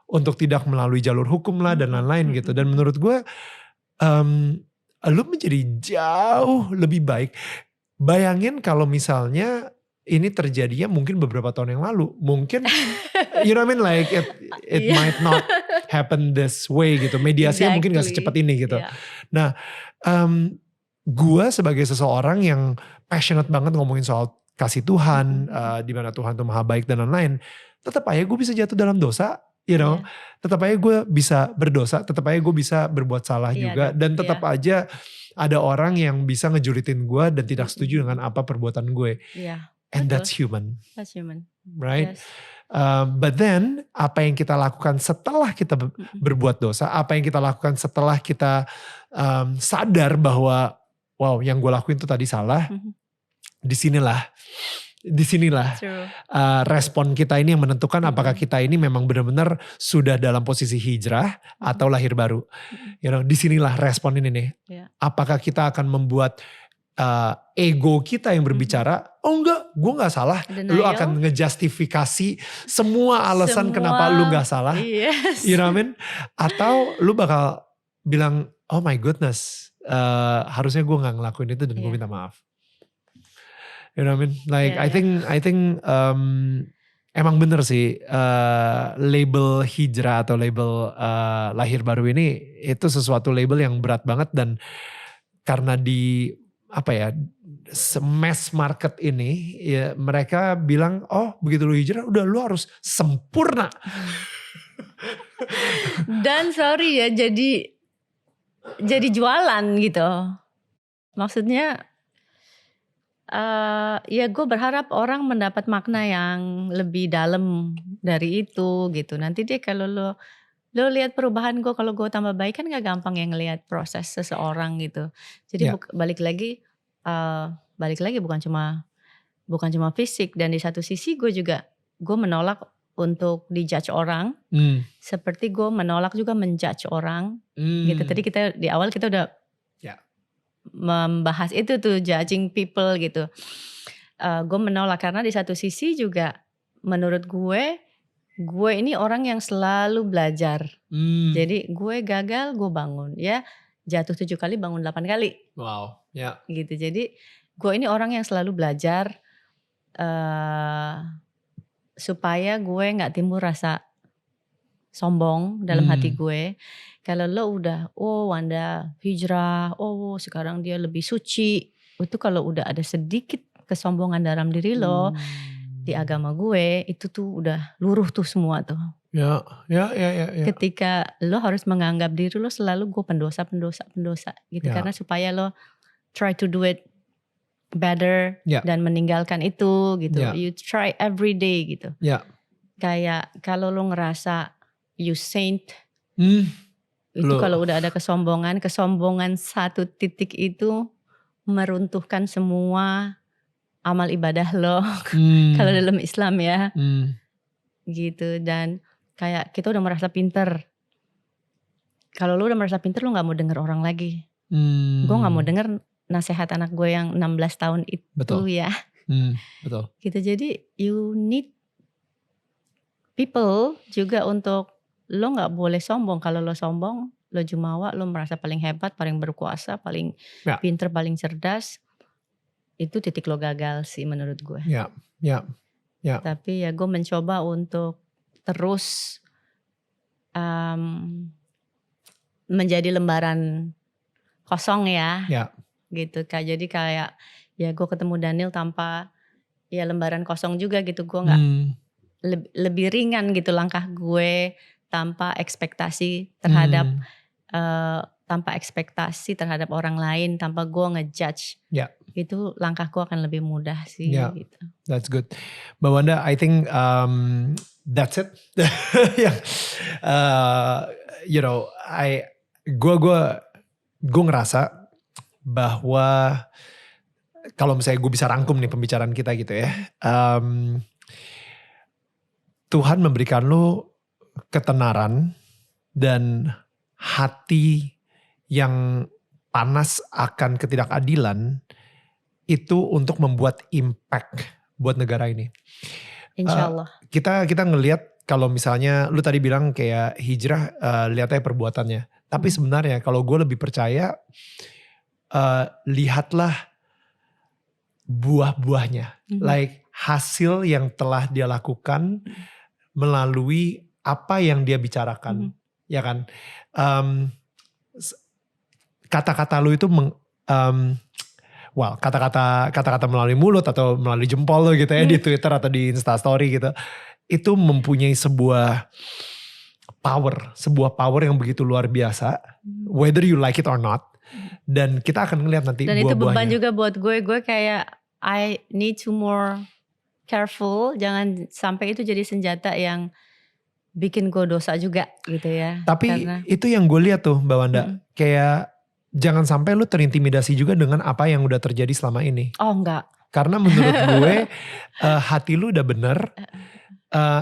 untuk tidak melalui jalur hukum lah dan lain-lain gitu. Dan menurut gue, lu menjadi jauh lebih baik. Bayangin kalau misalnya ini terjadinya mungkin beberapa tahun yang lalu. Mungkin, you know what I mean, like it Yeah. might not happen this way gitu. Mediasinya mungkin gak secepat ini gitu. Yeah. Nah, gue sebagai seseorang yang passionate banget ngomongin soal kasih Tuhan, di mana Tuhan tuh maha baik dan lain-lain, tetap aja gue bisa jatuh dalam dosa, you know. Tetap aja gue bisa berdosa, tetap aja gue bisa berbuat salah juga, dan tetap aja ada orang yang bisa ngejulitin gue dan tidak setuju dengan apa perbuatan gue. Yeah. And Betul. that's human, That's human. right? Yes. But then apa yang kita lakukan setelah kita berbuat dosa, apa yang kita lakukan setelah kita sadar bahwa wow yang gue lakuin itu tadi salah, disinilah True. respon kita ini yang menentukan apakah kita ini memang benar-benar sudah dalam posisi hijrah atau lahir baru. You know, disinilah respon ini nih. Yeah. Apakah kita akan membuat ego kita yang berbicara, oh enggak, gue gak salah. Denial. Lu akan ngejustifikasi semua alasan kenapa lu gak salah. Yes. You know what I mean? Atau lu bakal bilang, oh my goodness, harusnya gue gak ngelakuin itu dan gue minta maaf. You know what I mean? Like I think emang bener sih label hijrah atau label lahir baru ini itu sesuatu label yang berat banget, dan karena di mass market ini ya mereka bilang oh begitu lu hijrah udah lu harus sempurna. Dan sorry ya jadi jualan gitu. Maksudnya ya gue berharap orang mendapat makna yang lebih dalam dari itu gitu. Nanti dia kalau lo lihat perubahan gue, kalau gue tambah baik kan gak gampang ya ngelihat proses seseorang gitu. Jadi balik lagi bukan cuma fisik, dan di satu sisi gue menolak untuk dijudge orang, seperti gue menolak juga menjudge orang gitu. Tadi di awal kita udah membahas itu tuh, judging people gitu. Gue menolak karena di satu sisi juga menurut gue ini orang yang selalu belajar. Jadi gue gagal, gue bangun ya. Jatuh 7 kali, bangun 8 kali. Wow, ya. Gitu. Jadi gue ini orang yang selalu belajar supaya gue gak timbul rasa sombong dalam hati gue. Kalau lo udah, Wanda hijrah, sekarang dia lebih suci. Itu kalau udah ada sedikit kesombongan dalam diri lo, di agama gue itu tuh udah luruh tuh semua tuh. Ya. Ketika lo harus menganggap diri lo selalu gue pendosa gitu. Karena supaya lo try to do it better dan meninggalkan itu gitu. You try every day gitu. Kayak kalau lo ngerasa you saint, itu kalau udah ada kesombongan satu titik itu meruntuhkan semua amal ibadah lo. Kalau dalam Islam ya. Gitu. Dan Kayak kita udah merasa pinter. Kalau lu udah merasa pinter, lu gak mau denger orang lagi. Gue gak mau denger nasihat anak gue yang 16 tahun itu Betul. ya. Betul. Gitu, jadi you need people juga untuk, lo gak boleh sombong. Kalau lo sombong, lo jumawa, lo merasa paling hebat, paling berkuasa, paling pinter, paling cerdas. Itu titik lo gagal sih menurut gue. Ya. Tapi ya gue mencoba untuk terus menjadi lembaran kosong ya. Gitu Kak. Jadi kayak ya gue ketemu Daniel tanpa ya lembaran kosong juga gitu. Gue gak lebih ringan gitu langkah gue tanpa ekspektasi terhadap tanpa ekspektasi terhadap orang lain, tanpa gue ngejudge. Itu langkah gue akan lebih mudah sih gitu. That's good. Mbak Wanda, I think that's it. You know, gue ngerasa bahwa kalau misalnya gue bisa rangkum nih pembicaraan kita gitu ya. Tuhan memberikan lu ketenaran dan hati yang panas akan ketidakadilan itu untuk membuat impact buat negara ini. Insya Allah. Kita ngelihat kalau misalnya lu tadi bilang kayak hijrah lihatnya perbuatannya. Tapi sebenarnya kalau gue lebih percaya lihatlah buah-buahnya. Like hasil yang telah dia lakukan melalui apa yang dia bicarakan. Ya kan. Kata-kata lu itu kata-kata melalui mulut atau melalui jempol lo gitu ya di Twitter atau di Instastory gitu. Itu mempunyai sebuah power yang begitu luar biasa. Whether you like it or not. Dan kita akan ngeliat nanti buah-buahnya. Dan itu beban juga buat gue kayak I need to more careful. Jangan sampai itu jadi senjata yang bikin gue dosa juga gitu ya. Tapi itu yang gue lihat tuh Mbak Wanda. Kayak jangan sampai lu terintimidasi juga dengan apa yang udah terjadi selama ini. Oh enggak. Karena menurut gue hati lu udah bener.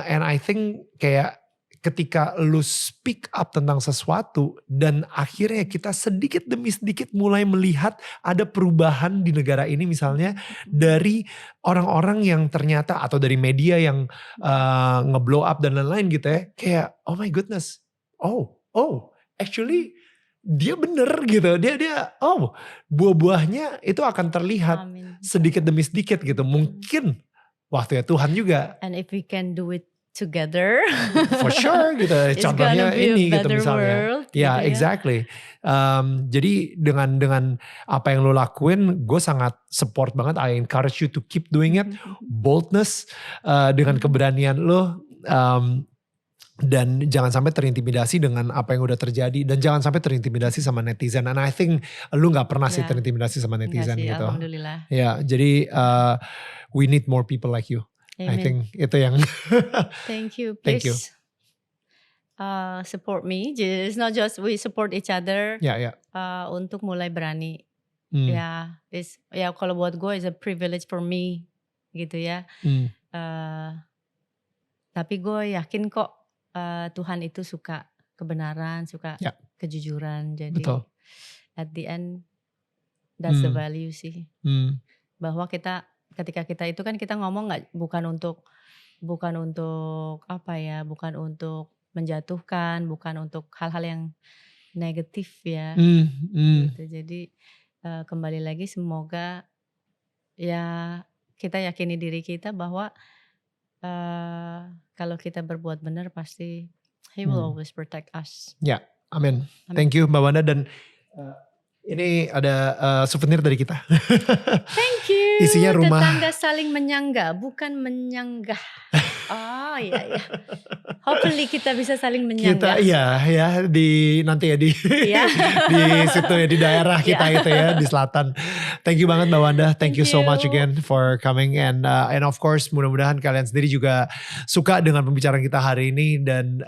And I think kayak ketika lu speak up tentang sesuatu dan akhirnya kita sedikit demi sedikit mulai melihat ada perubahan di negara ini misalnya dari orang-orang yang ternyata atau dari media yang ngeblow up dan lain-lain gitu ya. Kayak oh my goodness. Oh actually dia bener gitu. Dia buah-buahnya itu akan terlihat sedikit demi sedikit gitu. Mungkin waktu ya Tuhan juga. And if we can do it together. For sure gitu. Contohnya ini gitu misalnya. Ya, exactly. Jadi dengan apa yang lo lakuin, gue sangat support banget. I encourage you to keep doing it. Boldness dengan keberanian lo. Dan jangan sampai terintimidasi dengan apa yang udah terjadi. Dan jangan sampai terintimidasi sama netizen. And I think lu gak pernah sih terintimidasi sama netizen sih, gitu. Alhamdulillah. Ya, jadi we need more people like you. Amen. I think itu yang. Thank you. Please support me. It's not just we support each other. Untuk mulai berani. Ya kalau buat gue is a privilege for me gitu ya. Tapi gue yakin kok Tuhan itu suka kebenaran, suka kejujuran. Jadi at the end that's the value sih. Bahwa ketika kita itu kan kita ngomong bukan untuk apa ya, bukan untuk menjatuhkan, bukan untuk hal-hal yang negatif ya. Gitu. Jadi kembali lagi semoga ya kita yakini diri kita bahwa kalau kita berbuat benar pasti He will always protect us. Ya, amin. Thank you Mbak Wanda dan ini ada souvenir dari kita. Thank you. Isinya rumah. Tetangga saling menyangga, bukan menyanggah. Oh iya. Hopefully kita bisa saling menyanggah. Kita nanti di situ ya di daerah kita itu ya di selatan. Thank you banget Mbak Wanda. Thank you so much again for coming and of course mudah-mudahan kalian sendiri juga suka dengan pembicaraan kita hari ini dan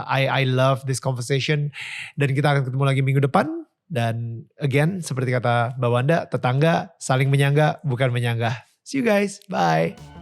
I love this conversation dan kita akan ketemu lagi minggu depan. Dan again seperti kata Mbak Wanda, tetangga saling menyangga bukan menyanggah. See you guys, bye.